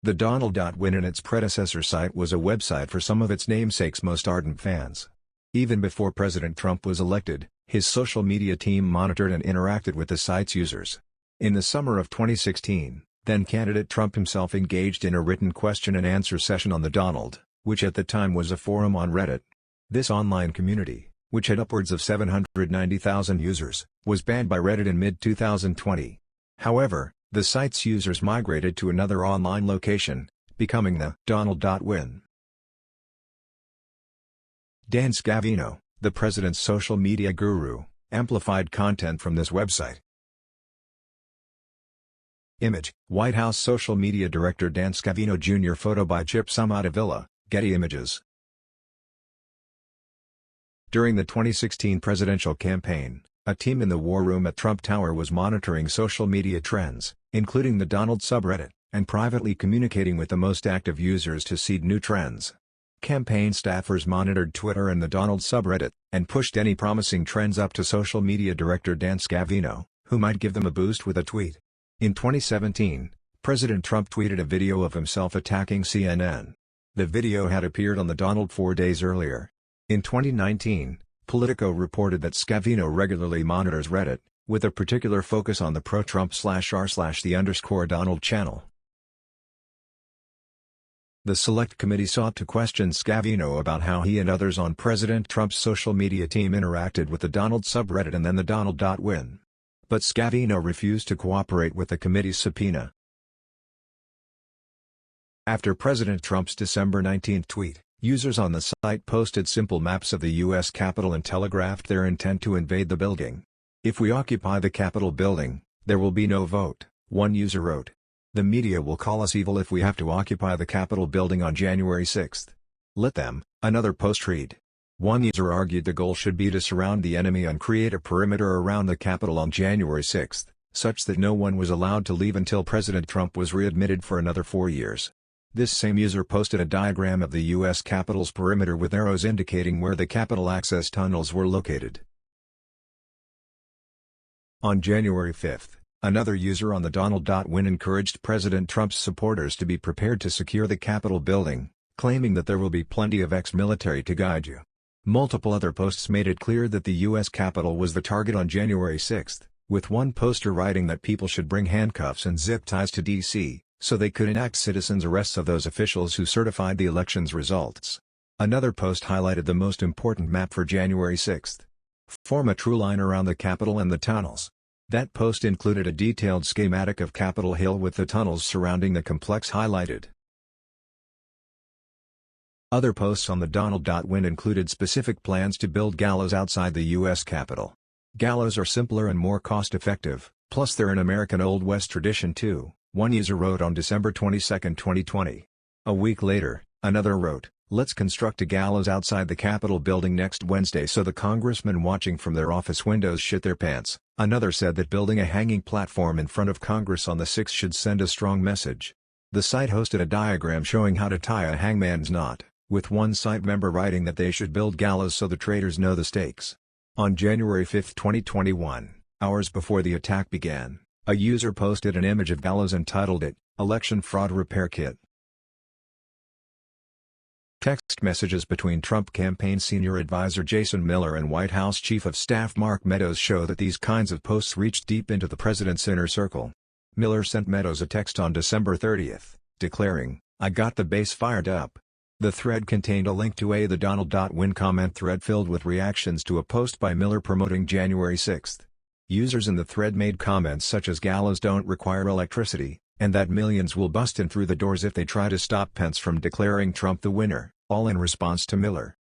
The Donald.Win and its predecessor site was a website for some of its namesake's most ardent fans. Even before President Trump was elected, his social media team monitored and interacted with the site's users. In the summer of 2016, then-candidate Trump himself engaged in a written question-and-answer session on the Donald, which at the time was a forum on Reddit. This online community, which had upwards of 790,000 users, was banned by Reddit in mid-2020. However, the site's users migrated to another online location, becoming the Donald.Win. Dan Scavino, the president's social media guru, amplified content from this website. Image, White House Social Media Director Dan Scavino Jr. Photo by Chip Somatavilla, Getty Images. During the 2016 presidential campaign, a team in the war room at Trump Tower was monitoring social media trends, including the Donald subreddit, and privately communicating with the most active users to seed new trends. Campaign staffers monitored Twitter and the Donald subreddit, and pushed any promising trends up to social media director Dan Scavino, who might give them a boost with a tweet. In 2017, President Trump tweeted a video of himself attacking CNN. The video had appeared on the Donald 4 days earlier. In 2019, Politico reported that Scavino regularly monitors Reddit, with a particular focus on the pro-Trump/r/the_Donald channel. The Select Committee sought to question Scavino about how he and others on President Trump's social media team interacted with the Donald subreddit and then the Donald.Win. But Scavino refused to cooperate with the committee's subpoena. After President Trump's December 19 tweet, users on the site posted simple maps of the U.S. Capitol and telegraphed their intent to invade the building. "If we occupy the Capitol building, there will be no vote," One user wrote, "The media will call us evil if we have to occupy the Capitol building on January 6th. Let them." Another post read. One user argued the goal should be to surround the enemy and create a perimeter around the Capitol on January 6th, such that no one was allowed to leave until President Trump was readmitted for another 4 years. This same user posted a diagram of the U.S. Capitol's perimeter with arrows indicating where the Capitol access tunnels were located. On January 5th, another user on THEDONALD.WIN encouraged President Trump's supporters to be prepared to secure the Capitol building, claiming that there will be plenty of ex-military to guide you. Multiple other posts made it clear that the U.S. Capitol was the target on January 6th, with one poster writing that people should bring handcuffs and zip ties to D.C., so they could enact citizens' arrests of those officials who certified the election's results. Another post highlighted the most important map for January 6th. Form a true line around the Capitol and the tunnels. That post included a detailed schematic of Capitol Hill with the tunnels surrounding the complex highlighted. Other posts on THEDONALD.WIN included specific plans to build gallows outside the U.S. Capitol. Gallows are simpler and more cost-effective, plus they're an American Old West tradition too, one user wrote on December 22, 2020. A week later, another wrote, "Let's construct a gallows outside the Capitol building next Wednesday so the congressmen watching from their office windows shit their pants." Another said that building a hanging platform in front of Congress on the 6th should send a strong message. The site hosted a diagram showing how to tie a hangman's knot, with one site member writing that they should build gallows so the traitors know the stakes. On January 5, 2021, hours before the attack began, a user posted an image of gallows and titled it, "Election Fraud Repair Kit." Text messages between Trump campaign senior advisor Jason Miller and White House Chief of Staff Mark Meadows show that these kinds of posts reached deep into the president's inner circle. Miller sent Meadows a text on December 30th, declaring, "I got the base fired up." The thread contained a link to a THEDONALD.WIN comment thread filled with reactions to a post by Miller promoting January 6th. Users in the thread made comments such as gallows don't require electricity, and that millions will bust in through the doors if they try to stop Pence from declaring Trump the winner, all in response to Miller.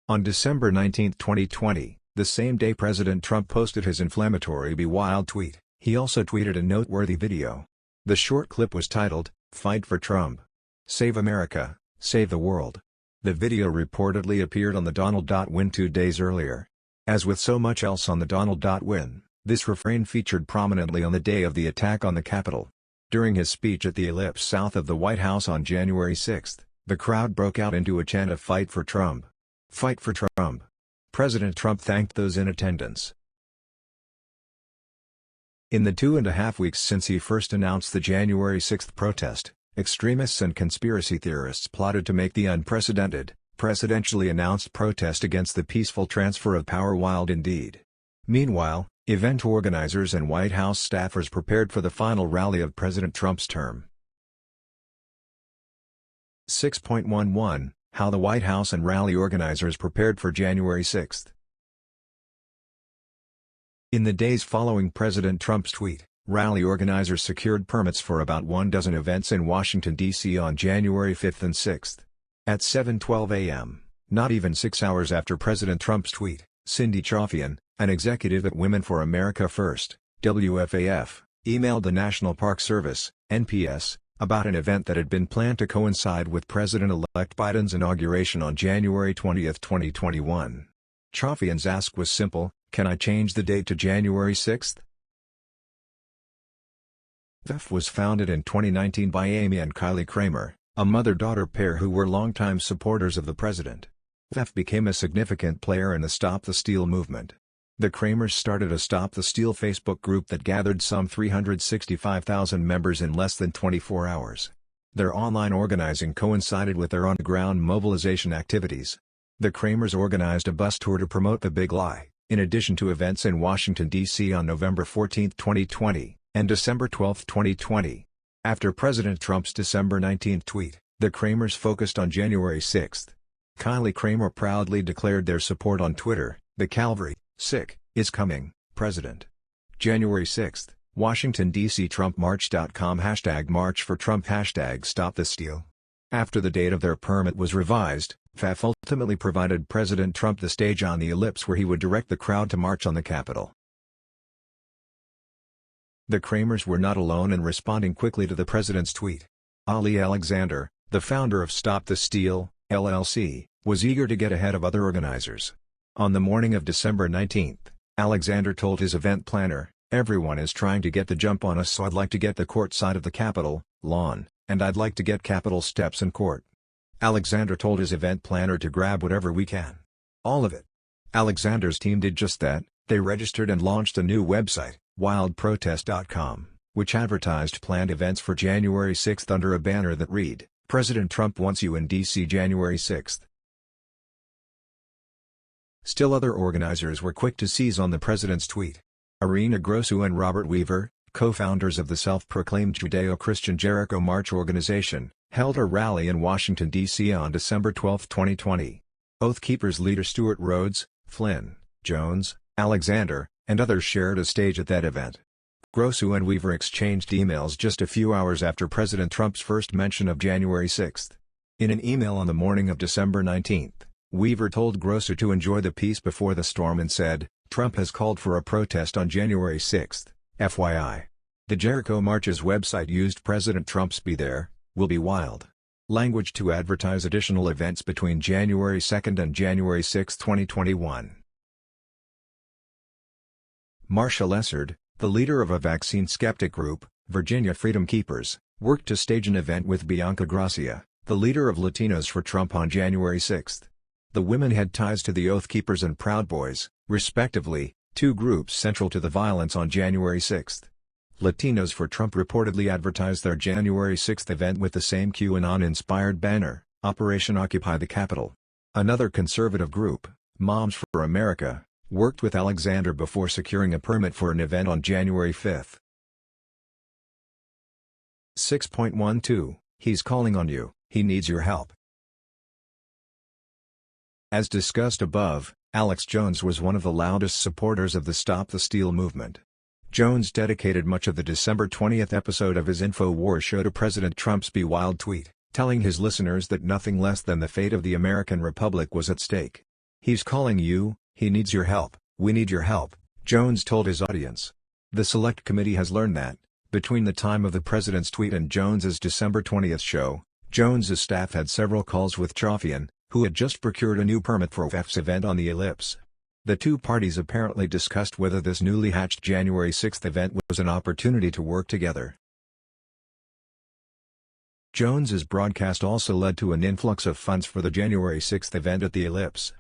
On December 19, 2020, the same day President Trump posted his inflammatory "Be Wild" tweet, he also tweeted a noteworthy video. The short clip was titled, "Fight for Trump. Save America, Save the World." The video reportedly appeared on THEDONALD.WIN 2 days earlier. As with so much else on THEDONALD.WIN, this refrain featured prominently on the day of the attack on the Capitol. During his speech at the Ellipse south of the White House on January 6, the crowd broke out into a chant of "Fight for Trump. Fight for Trump." President Trump thanked those in attendance. In the 2.5 weeks since he first announced the January 6 protest, extremists and conspiracy theorists plotted to make the unprecedented, presidentially announced protest against the peaceful transfer of power wild indeed. Meanwhile, event organizers and White House staffers prepared for the final rally of President Trump's term. 6.11 How the White House and rally organizers prepared for January 6. In the days following President Trump's tweet, rally organizers secured permits for about 12 events in Washington, D.C. on January 5 and 6. At 7:12 a.m., not even 6 hours after President Trump's tweet, Cindy Chafian, an executive at Women for America First, WFAF, emailed the National Park Service, NPS, about an event that had been planned to coincide with President-elect Biden's inauguration on January 20, 2021. Chafian's ask was simple: "Can I change the date to January 6? WFAF was founded in 2019 by Amy and Kylie Kramer, a mother-daughter pair who were longtime supporters of the president. WFAF became a significant player in the Stop the Steal movement. The Kramers started a Stop the Steal Facebook group that gathered some 365,000 members in less than 24 hours. Their online organizing coincided with their on-the-ground mobilization activities. The Kramers organized a bus tour to promote The Big Lie, in addition to events in Washington, D.C. on November 14, 2020, and December 12, 2020. After President Trump's December 19 tweet, the Kramers focused on January 6. Kylie Kramer proudly declared their support on Twitter: "The cavalry, sick, is coming, President." January 6, Washington, D.C. TrumpMarch.com #March for Trump #Stop the Steal. After the date of their permit was revised, WFAF ultimately provided President Trump the stage on the Ellipse where he would direct the crowd to march on the Capitol. The Kramers were not alone in responding quickly to the president's tweet. Ali Alexander, the founder of Stop the Steal, LLC, was eager to get ahead of other organizers. On the morning of December 19, Alexander told his event planner, "Everyone is trying to get the jump on us, so I'd like to get the court side of the Capitol lawn, and I'd like to get Capitol steps and court." Alexander told his event planner to grab whatever we can. All of it. Alexander's team did just that. They registered and launched a new website, wildprotest.com, which advertised planned events for January 6 under a banner that read, "President Trump wants you in D.C. January 6. Still other organizers were quick to seize on the president's tweet. Irina Grosu and Robert Weaver, co-founders of the self-proclaimed Judeo-Christian Jericho March organization, held a rally in Washington, D.C. on December 12, 2020. Oath Keepers leader Stuart Rhodes, Flynn, Jones, Alexander, and others shared a stage at that event. Grosu and Weaver exchanged emails just a few hours after President Trump's first mention of January 6. In an email on the morning of December 19, Weaver told Grosu to enjoy the peace before the storm and said, "Trump has called for a protest on January 6, FYI. The Jericho March's website used President Trump's 'Be There, Will Be Wild' language to advertise additional events between January 2 and January 6, 2021. Marsha Lessard, the leader of a vaccine skeptic group, Virginia Freedom Keepers, worked to stage an event with Bianca Gracia, the leader of Latinos for Trump on January 6. The women had ties to the Oath Keepers and Proud Boys, respectively, two groups central to the violence on January 6. Latinos for Trump reportedly advertised their January 6 event with the same QAnon-inspired banner, Operation Occupy the Capitol. Another conservative group, Moms for America, worked with Alexander before securing a permit for an event on January 5. 6.12, He's calling on you, he needs your help. As discussed above, Alex Jones was one of the loudest supporters of the Stop the Steal movement. Jones dedicated much of the December 20 episode of his InfoWars show to President Trump's "Be Wild" tweet, telling his listeners that nothing less than the fate of the American Republic was at stake. "He's calling you, he needs your help, we need your help," Jones told his audience. The Select Committee has learned that, between the time of the president's tweet and Jones's December 20 show, Jones's staff had several calls with Chauvian, who had just procured a new permit for OFF's event on the Ellipse. The two parties apparently discussed whether this newly hatched January 6 event was an opportunity to work together. Jones's broadcast also led to an influx of funds for the January 6 event at the Ellipse.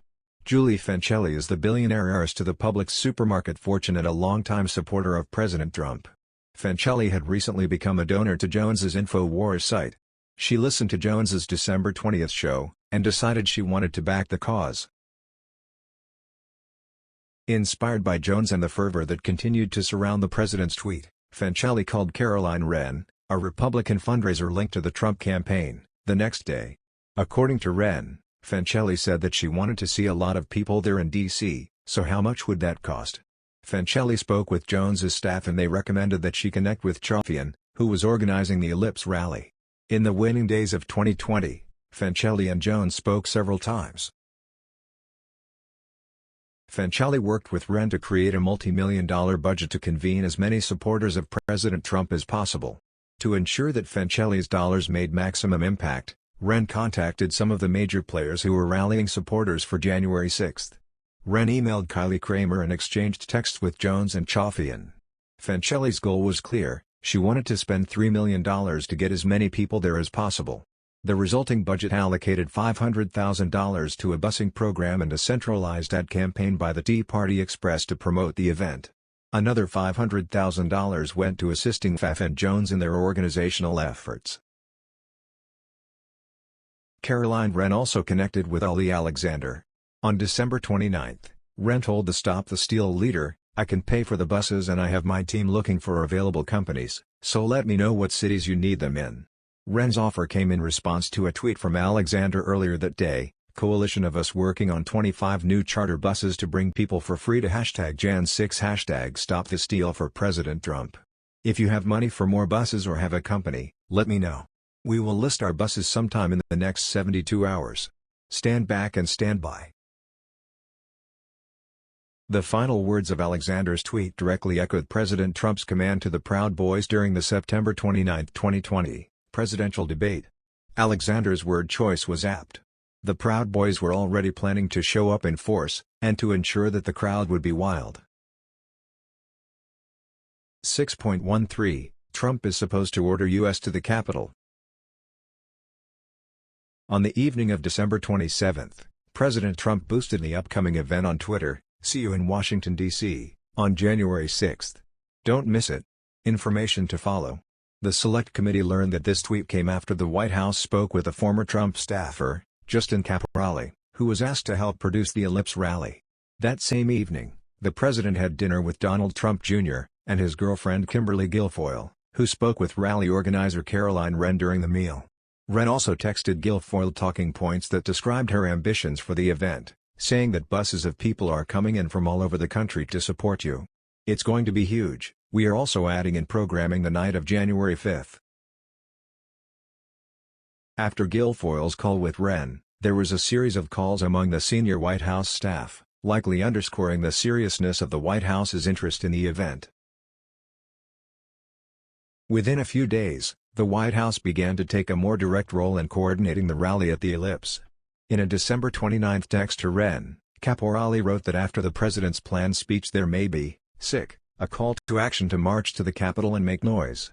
Julie Fancelli is the billionaire heiress to the Publix supermarket fortune and a longtime supporter of President Trump. Fancelli had recently become a donor to Jones's InfoWars site. She listened to Jones's December 20 show, and decided she wanted to back the cause. Inspired by Jones and the fervor that continued to surround the president's tweet, Fancelli called Caroline Wren, a Republican fundraiser linked to the Trump campaign, the next day. According to Wren, Fancelli said that she wanted to see a lot of people there in D.C., so how much would that cost? Fancelli spoke with Jones's staff and they recommended that she connect with Chauvian, who was organizing the Ellipse rally. In the waning days of 2020, Fancelli and Jones spoke several times. Fancelli worked with Wren to create a multi-million-dollar budget to convene as many supporters of President Trump as possible. To ensure that Fancelli's dollars made maximum impact, Wren contacted some of the major players who were rallying supporters for January 6. Wren emailed Kylie Kramer and exchanged texts with Jones and Chauvian. Fancelli's goal was clear: she wanted to spend $3 million to get as many people there as possible. The resulting budget allocated $500,000 to a busing program and a centralized ad campaign by the Tea Party Express to promote the event. Another $500,000 went to assisting Pfaff and Jones in their organizational efforts. Caroline Wren also connected with Ali Alexander. On December 29, Wren told the Stop the Steal leader, "I can pay for the buses and I have my team looking for available companies, so let me know what cities you need them in." Wren's offer came in response to a tweet from Alexander earlier that day, "Coalition of us working on 25 new charter buses to bring people for free to #Jan6 #StopTheSteal for President Trump. If you have money for more buses or have a company, let me know. We will list our buses sometime in the next 72 hours. Stand back and stand by." The final words of Alexander's tweet directly echoed President Trump's command to the Proud Boys during the September 29, 2020, presidential debate. Alexander's word choice was apt. The Proud Boys were already planning to show up in force, and to ensure that the crowd would be wild. 6.13 Trump is supposed to order U.S. to the Capitol. On the evening of December 27, President Trump boosted the upcoming event on Twitter, "See you in Washington, D.C., on January 6. Don't miss it." Information to follow. The Select Committee learned that this tweet came after the White House spoke with a former Trump staffer, Justin Caporale, who was asked to help produce the Ellipse rally. That same evening, the president had dinner with Donald Trump Jr. and his girlfriend Kimberly Guilfoyle, who spoke with rally organizer Caroline Wren during the meal. Wren also texted Guilfoyle talking points that described her ambitions for the event, saying that buses of people are coming in from all over the country to support you. "It's going to be huge. We are also adding in programming the night of January 5. After Guilfoyle's call with Wren, there was a series of calls among the senior White House staff, likely underscoring the seriousness of the White House's interest in the event. Within a few days, the White House began to take a more direct role in coordinating the rally at the Ellipse. In a December 29 text to Wren, Caporale wrote that after the president's planned speech there may be, a call to action to march to the Capitol and make noise.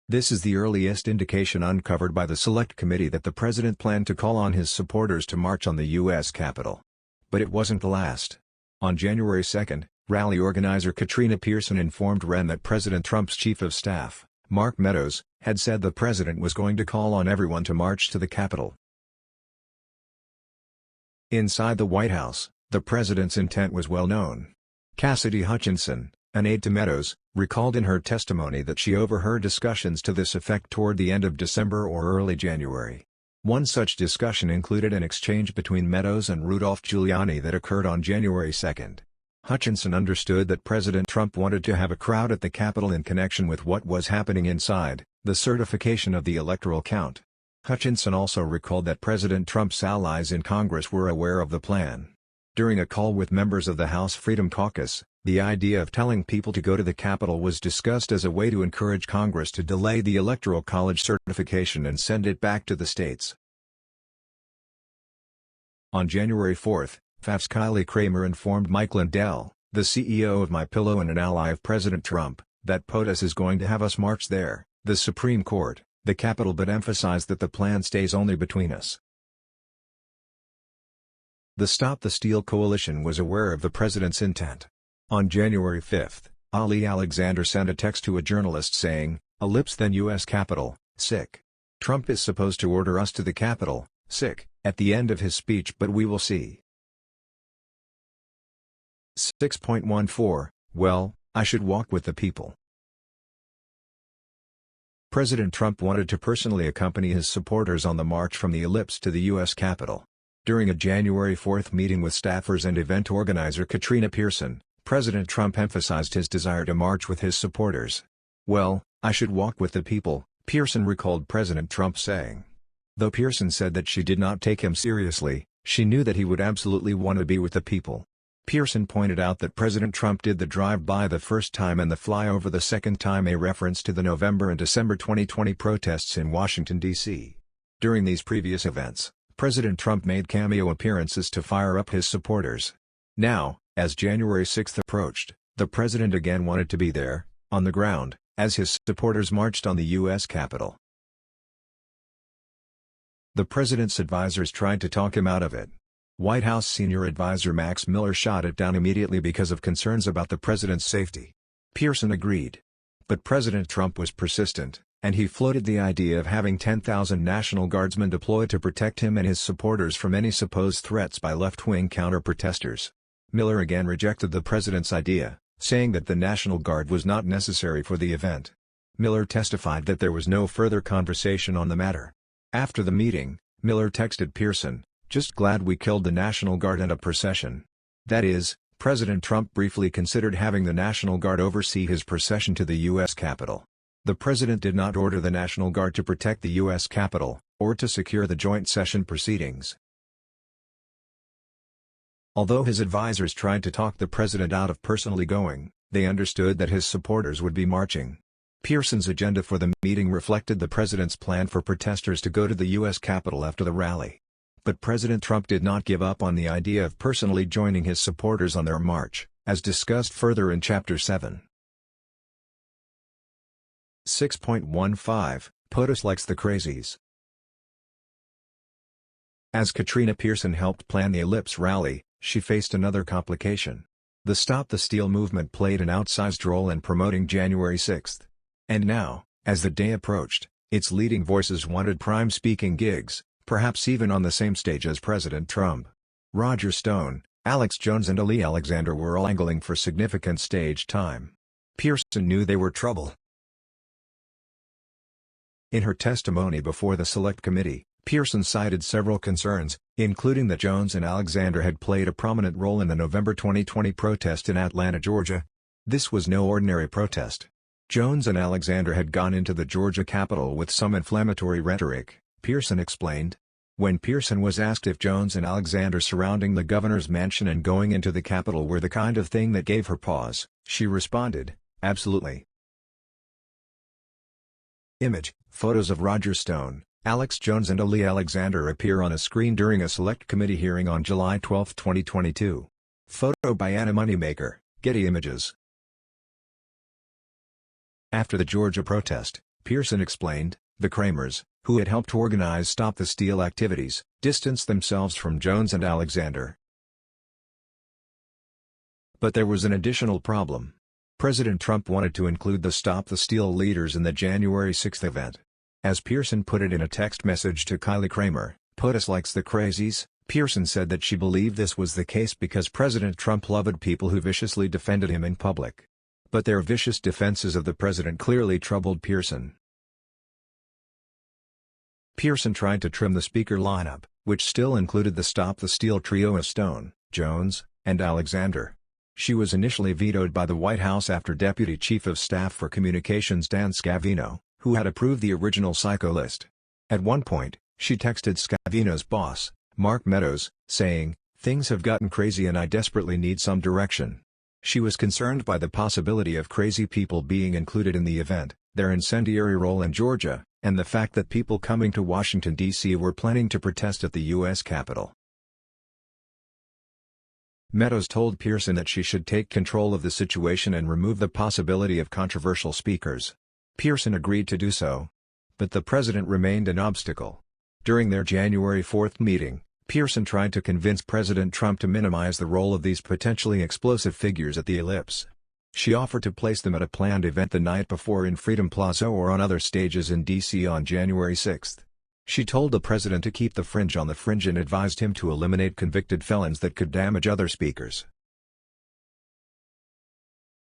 This is the earliest indication uncovered by the Select Committee that the president planned to call on his supporters to march on the U.S. Capitol. But it wasn't the last. On January 2, rally organizer Katrina Pearson informed Wren that President Trump's chief of staff, Mark Meadows, had said the president was going to call on everyone to march to the Capitol. Inside the White House, the president's intent was well known. Cassidy Hutchinson, an aide to Meadows, recalled in her testimony that she overheard discussions to this effect toward the end of December or early January. One such discussion included an exchange between Meadows and Rudolph Giuliani that occurred on January 2. Hutchinson understood that President Trump wanted to have a crowd at the Capitol in connection with what was happening inside, the certification of the electoral count. Hutchinson also recalled that President Trump's allies in Congress were aware of the plan. During a call with members of the House Freedom Caucus, the idea of telling people to go to the Capitol was discussed as a way to encourage Congress to delay the Electoral College certification and send it back to the states. On January 4, FAF's Kylie Kramer informed Mike Lindell, the CEO of MyPillow and an ally of President Trump, that POTUS is going to have us march there, the Supreme Court, the Capitol, but emphasized that the plan stays only between us. The Stop the Steal coalition was aware of the president's intent. On January 5, Ali Alexander sent a text to a journalist saying, "Ellipse then U.S. Capitol, Trump is supposed to order us to the Capitol, at the end of his speech, but we will see." 6.14 Well, I should walk with the people. President Trump wanted to personally accompany his supporters on the march from the Ellipse to the U.S. Capitol. During a January 4 meeting with staffers and event organizer Katrina Pearson, President Trump emphasized his desire to march with his supporters. "Well, I should walk with the people," Pearson recalled President Trump saying. Though Pearson said that she did not take him seriously, she knew that he would absolutely want to be with the people. Pearson pointed out that President Trump did the drive-by the first time and the flyover the second time, a reference to the November and December 2020 protests in Washington, D.C. During these previous events, President Trump made cameo appearances to fire up his supporters. Now, as January 6 approached, the president again wanted to be there, on the ground, as his supporters marched on the U.S. Capitol. The president's advisors tried to talk him out of it. White House senior advisor Max Miller shot it down immediately because of concerns about the president's safety. Pearson agreed. But President Trump was persistent, and he floated the idea of having 10,000 National Guardsmen deployed to protect him and his supporters from any supposed threats by left-wing counter-protesters. Miller again rejected the president's idea, saying that the National Guard was not necessary for the event. Miller testified that there was no further conversation on the matter. After the meeting, Miller texted Pearson, "Just glad we killed the National Guard and a procession." That is, President Trump briefly considered having the National Guard oversee his procession to the U.S. Capitol. The president did not order the National Guard to protect the U.S. Capitol, or to secure the joint session proceedings. Although his advisors tried to talk the president out of personally going, they understood that his supporters would be marching. Pearson's agenda for the meeting reflected the president's plan for protesters to go to the U.S. Capitol after the rally. But President Trump did not give up on the idea of personally joining his supporters on their march, as discussed further in Chapter 7. 6.15 POTUS likes the crazies. As Katrina Pearson helped plan the Ellipse rally, she faced another complication. The Stop the Steal movement played an outsized role in promoting January 6. And now, as the day approached, its leading voices wanted prime speaking gigs, perhaps even on the same stage as President Trump. Roger Stone, Alex Jones and Ali Alexander were all angling for significant stage time. Pearson knew they were trouble. In her testimony before the Select Committee, Pearson cited several concerns, including that Jones and Alexander had played a prominent role in the November 2020 protest in Atlanta, Georgia. This was no ordinary protest. Jones and Alexander had gone into the Georgia Capitol with some inflammatory rhetoric, Pearson explained. When Pearson was asked if Jones and Alexander surrounding the governor's mansion and going into the Capitol were the kind of thing that gave her pause, she responded, "Absolutely." Image, photos of Roger Stone, Alex Jones and Ali Alexander appear on a screen during a Select Committee hearing on July 12, 2022. Photo by Anna Moneymaker, Getty Images. After the Georgia protest, Pearson explained, the Kramers, who had helped organize Stop the Steal activities, distanced themselves from Jones and Alexander. But there was an additional problem. President Trump wanted to include the Stop the Steal leaders in the January 6 event. As Pearson put it in a text message to Kylie Kramer, POTUS likes the crazies. Pearson said that she believed this was the case because President Trump loved people who viciously defended him in public. But their vicious defenses of the president clearly troubled Pearson. Pearson tried to trim the speaker lineup, which still included the Stop the Steal trio of Stone, Jones, and Alexander. She was initially vetoed by the White House after Deputy Chief of Staff for Communications Dan Scavino, who had approved the original psycho list. At one point, she texted Scavino's boss, Mark Meadows, saying, "Things have gotten crazy and I desperately need some direction." She was concerned by the possibility of crazy people being included in the event, their incendiary role in Georgia, and the fact that people coming to Washington, D.C. were planning to protest at the U.S. Capitol. Meadows told Pearson that she should take control of the situation and remove the possibility of controversial speakers. Pearson agreed to do so. But the president remained an obstacle. During their January 4 meeting, Pearson tried to convince President Trump to minimize the role of these potentially explosive figures at the Ellipse. She offered to place them at a planned event the night before in Freedom Plaza or on other stages in D.C. on January 6. She told the president to keep the fringe on the fringe and advised him to eliminate convicted felons that could damage other speakers.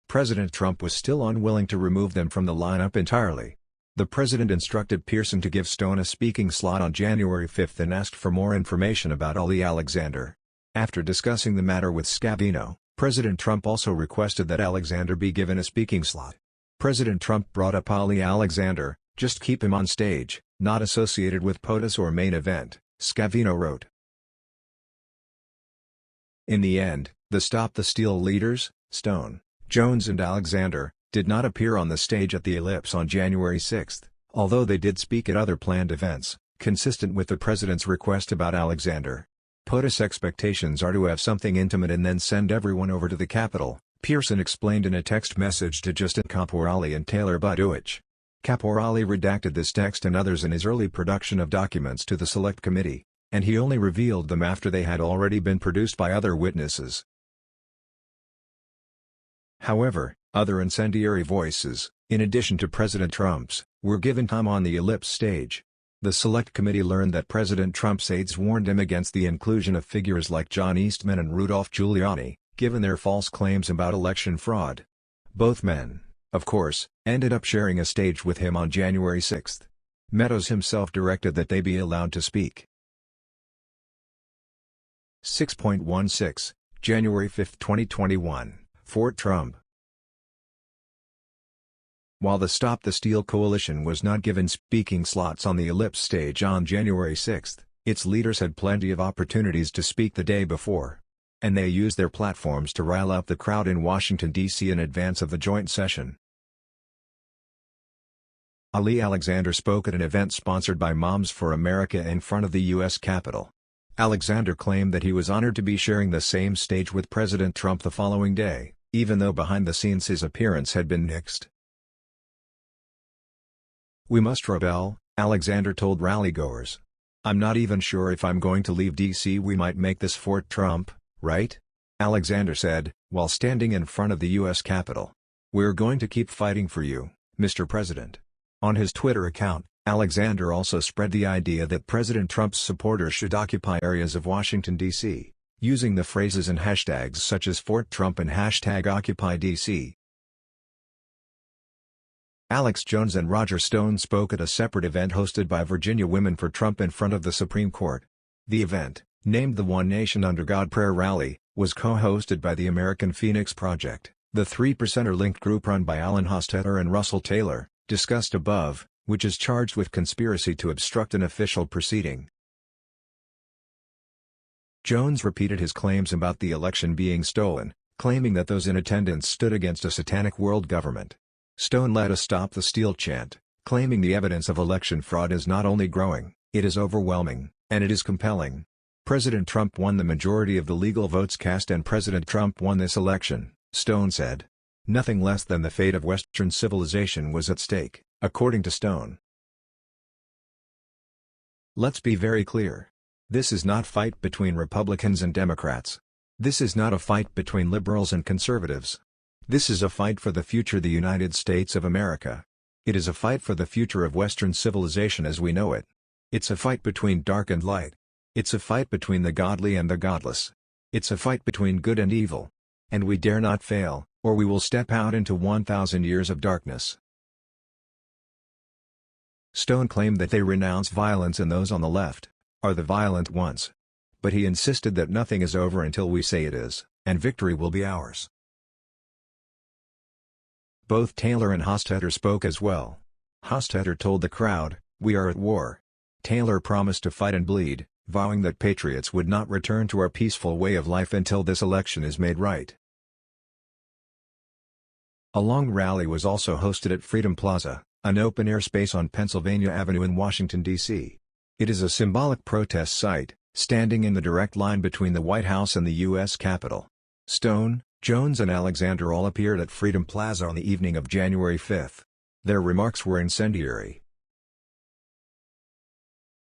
President Trump was still unwilling to remove them from the lineup entirely. The president instructed Pearson to give Stone a speaking slot on January 5 and asked for more information about Ali Alexander. After discussing the matter with Scavino, President Trump also requested that Alexander be given a speaking slot. President Trump brought up Ali Alexander, "Just keep him on stage, not associated with POTUS or main event," Scavino wrote. In the end, the Stop the Steal leaders, Stone, Jones and Alexander, did not appear on the stage at the Ellipse on January 6, although they did speak at other planned events, consistent with the president's request about Alexander. POTUS expectations are to have something intimate and then send everyone over to the Capitol, Pearson explained in a text message to Justin Caporali and Taylor Budowich. Caporali redacted this text and others in his early production of documents to the Select Committee, and he only revealed them after they had already been produced by other witnesses. However, other incendiary voices, in addition to President Trump's, were given time on the Ellipse stage. The Select Committee learned that President Trump's aides warned him against the inclusion of figures like John Eastman and Rudolph Giuliani, given their false claims about election fraud. Both men, of course, ended up sharing a stage with him on January 6. Meadows himself directed that they be allowed to speak. 6.16, January 5, 2021, Fort Trump. While the Stop the Steal coalition was not given speaking slots on the Ellipse stage on January 6, its leaders had plenty of opportunities to speak the day before. and they used their platforms to rile up the crowd in Washington, D.C. in advance of the joint session. Ali Alexander spoke at an event sponsored by Moms for America in front of the U.S. Capitol. Alexander claimed that he was honored to be sharing the same stage with President Trump the following day, even though behind the scenes his appearance had been nixed. "We must rebel," Alexander told rallygoers. "I'm not even sure if I'm going to leave D.C. We might make this Fort Trump, right?" Alexander said, while standing in front of the U.S. Capitol. "We're going to keep fighting for you, Mr. President." On his Twitter account, Alexander also spread the idea that President Trump's supporters should occupy areas of Washington, D.C., using the phrases and hashtags such as Fort Trump and #OccupyDC. Alex Jones and Roger Stone spoke at a separate event hosted by Virginia Women for Trump in front of the Supreme Court. The event, named the One Nation Under God Prayer Rally, was co-hosted by the American Phoenix Project, the 3%er-linked group run by Alan Hostetler and Russell Taylor, discussed above, which is charged with conspiracy to obstruct an official proceeding. Jones repeated his claims about the election being stolen, claiming that those in attendance stood against a satanic world government. Stone led a "Stop the Steal" chant, claiming the evidence of election fraud is not only growing, it is overwhelming, and it is compelling. President Trump won the majority of the legal votes cast and President Trump won this election, Stone said. Nothing less than the fate of Western civilization was at stake, according to Stone. "Let's be very clear. This is not a fight between Republicans and Democrats. This is not a fight between liberals and conservatives. This is a fight for the future of the United States of America. It is a fight for the future of Western civilization as we know it. It's a fight between dark and light. It's a fight between the godly and the godless. It's a fight between good and evil. And we dare not fail, or we will step out into 1,000 years of darkness." Stone claimed that they renounce violence and those on the left are the violent ones. But he insisted that nothing is over until we say it is, and victory will be ours. Both Taylor and Hostetler spoke as well. Hostetler told the crowd, "We are at war." Taylor promised to fight and bleed, vowing that patriots would not return to our peaceful way of life until this election is made right. A long rally was also hosted at Freedom Plaza, an open-air space on Pennsylvania Avenue in Washington, D.C. It is a symbolic protest site, standing in the direct line between the White House and the U.S. Capitol. Stone, Jones and Alexander all appeared at Freedom Plaza on the evening of January 5. Their remarks were incendiary.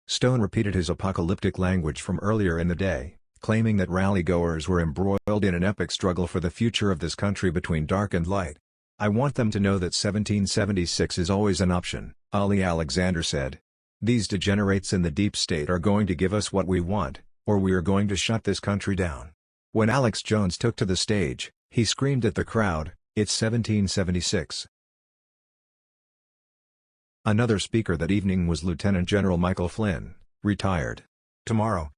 Stone repeated his apocalyptic language from earlier in the day, claiming that rally-goers were embroiled in an epic struggle for the future of this country between dark and light. "I want them to know that 1776 is always an option," Ali Alexander said. "These degenerates in the deep state are going to give us what we want, or we are going to shut this country down." When Alex Jones took to the stage, he screamed at the crowd, "It's 1776." Another speaker that evening was Lieutenant General Michael Flynn, retired. Tomorrow,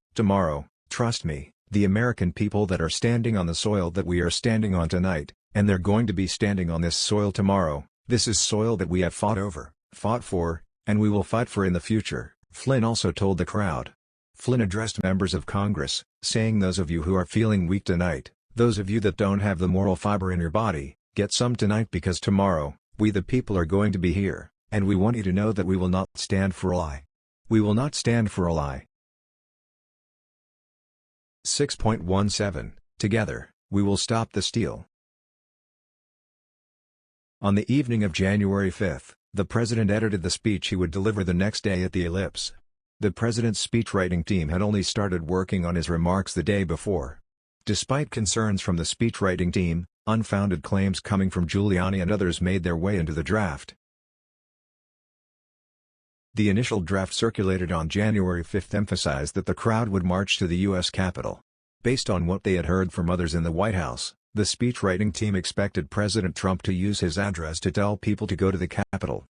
trust me, the American people that are standing on the soil that we are standing on tonight, and they're going to be standing on this soil tomorrow, this is soil that we have fought over, fought for, and we will fight for in the future," Flynn also told the crowd. Flynn addressed members of Congress, saying, "Those of you who are feeling weak tonight, those of you that don't have the moral fiber in your body, get some tonight because tomorrow, we the people are going to be here, and we want you to know that we will not stand for a lie. We will not stand for a lie." 6.17, Together, we will stop the steal. On the evening of January 5, the president edited the speech he would deliver the next day at the Ellipse. The president's speechwriting team had only started working on his remarks the day before. Despite concerns from the speechwriting team, unfounded claims coming from Giuliani and others made their way into the draft. The initial draft circulated on January 5 emphasized that the crowd would march to the U.S. Capitol. Based on what they had heard from others in the White House, the speechwriting team expected President Trump to use his address to tell people to go to the Capitol.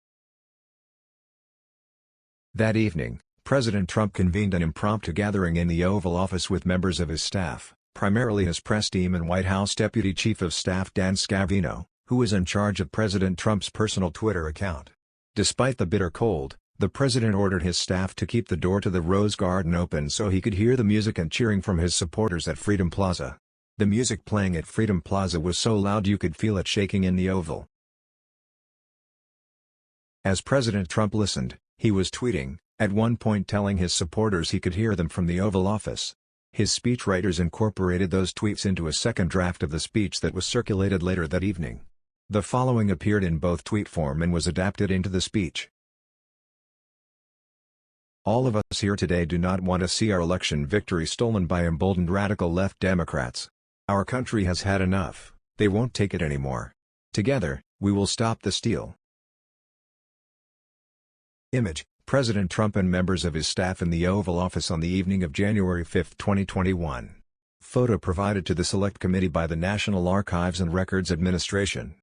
That evening, President Trump convened an impromptu gathering in the Oval Office with members of his staff, primarily his press team and White House Deputy Chief of Staff Dan Scavino, who was in charge of President Trump's personal Twitter account. Despite the bitter cold, the president ordered his staff to keep the door to the Rose Garden open so he could hear the music and cheering from his supporters at Freedom Plaza. The music playing at Freedom Plaza was so loud you could feel it shaking in the Oval. As President Trump listened, he was tweeting, at one point telling his supporters he could hear them from the Oval Office. His speechwriters incorporated those tweets into a second draft of the speech that was circulated later that evening. The following appeared in both tweet form and was adapted into the speech. All of us here today do not want to see our election victory stolen by emboldened radical left Democrats. Our country has had enough, they won't take it anymore. Together, we will stop the steal. Image, President Trump and members of his staff in the Oval Office on the evening of January 5, 2021. Photo provided to the Select Committee by the National Archives and Records Administration.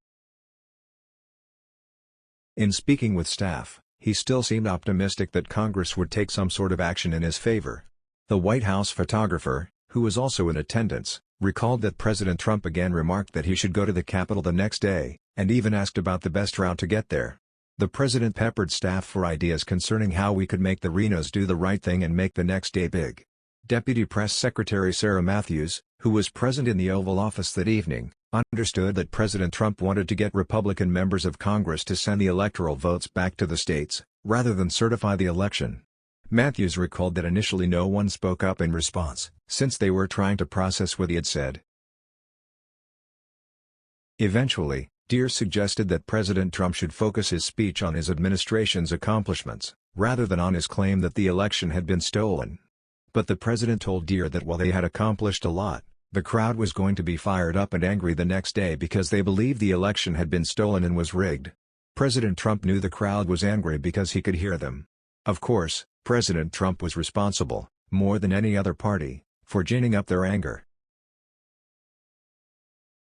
In speaking with staff, he still seemed optimistic that Congress would take some sort of action in his favor. The White House photographer, who was also in attendance, recalled that President Trump again remarked that he should go to the Capitol the next day, and even asked about the best route to get there. The president peppered staff for ideas concerning how we could make the Renos do the right thing and make the next day big. Deputy Press Secretary Sarah Matthews, who was present in the Oval Office that evening, understood that President Trump wanted to get Republican members of Congress to send the electoral votes back to the states, rather than certify the election. Matthews recalled that initially no one spoke up in response, since they were trying to process what he had said. Eventually, Deere suggested that President Trump should focus his speech on his administration's accomplishments, rather than on his claim that the election had been stolen. But the president told Deere that while they had accomplished a lot, the crowd was going to be fired up and angry the next day because they believed the election had been stolen and was rigged. President Trump knew the crowd was angry because he could hear them. Of course, President Trump was responsible, more than any other party, for ginning up their anger.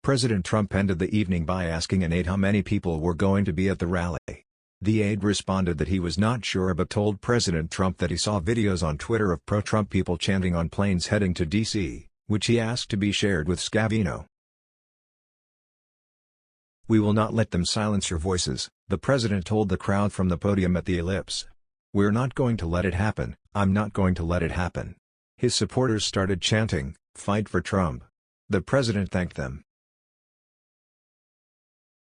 President Trump ended the evening by asking an aide how many people were going to be at the rally. The aide responded that he was not sure but told President Trump that he saw videos on Twitter of pro-Trump people chanting on planes heading to D.C., which he asked to be shared with Scavino. "We will not let them silence your voices," the president told the crowd from the podium at the Ellipse. "We're not going to let it happen, I'm not going to let it happen." His supporters started chanting, "Fight for Trump." The president thanked them.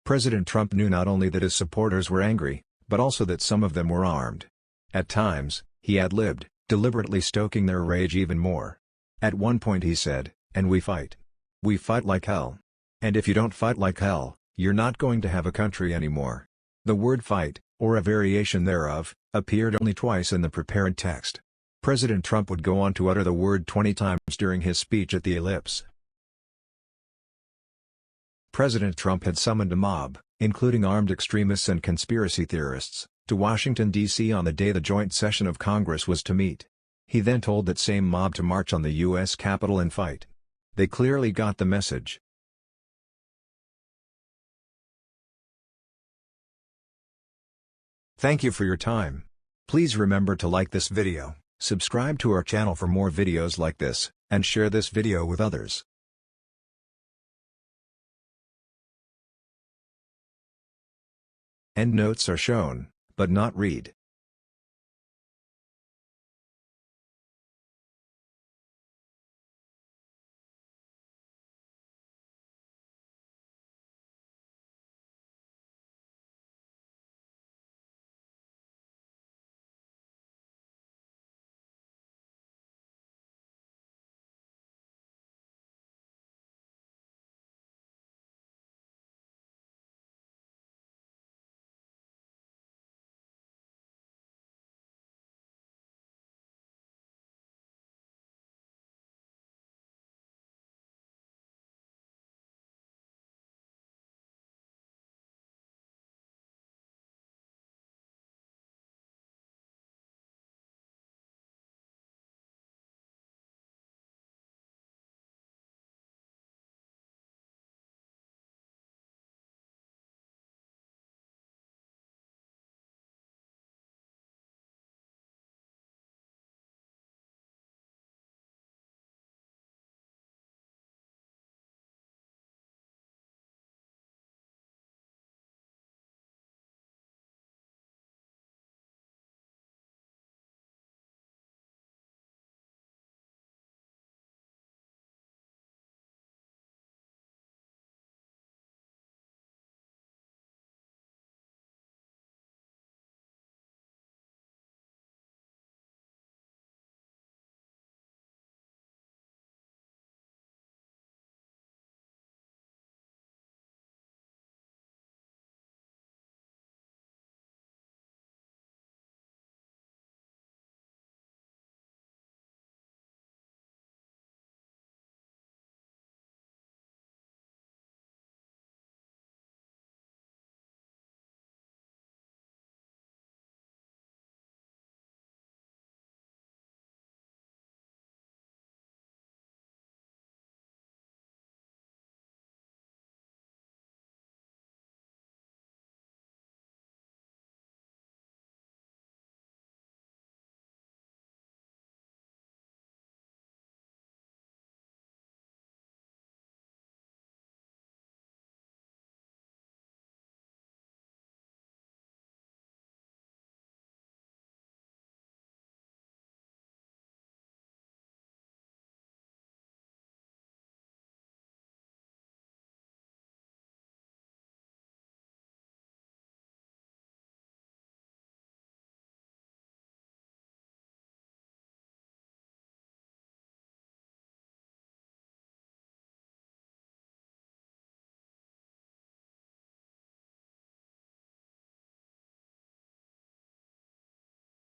President Trump knew not only that his supporters were angry, but also that some of them were armed. At times, he ad-libbed, deliberately stoking their rage even more. At one point he said, "And we fight. We fight like hell. And if you don't fight like hell, you're not going to have a country anymore." The word fight, or a variation thereof, appeared only twice in the prepared text. President Trump would go on to utter the word 20 times during his speech at the Ellipse. President Trump had summoned a mob, including armed extremists and conspiracy theorists, to Washington, D.C. on the day the joint session of Congress was to meet. He then told that same mob to march on the U.S. Capitol and fight. They clearly got the message. Thank you for your time. Please remember to like this video, subscribe to our channel for more videos like this, and share this video with others. Endnotes are shown, but not read.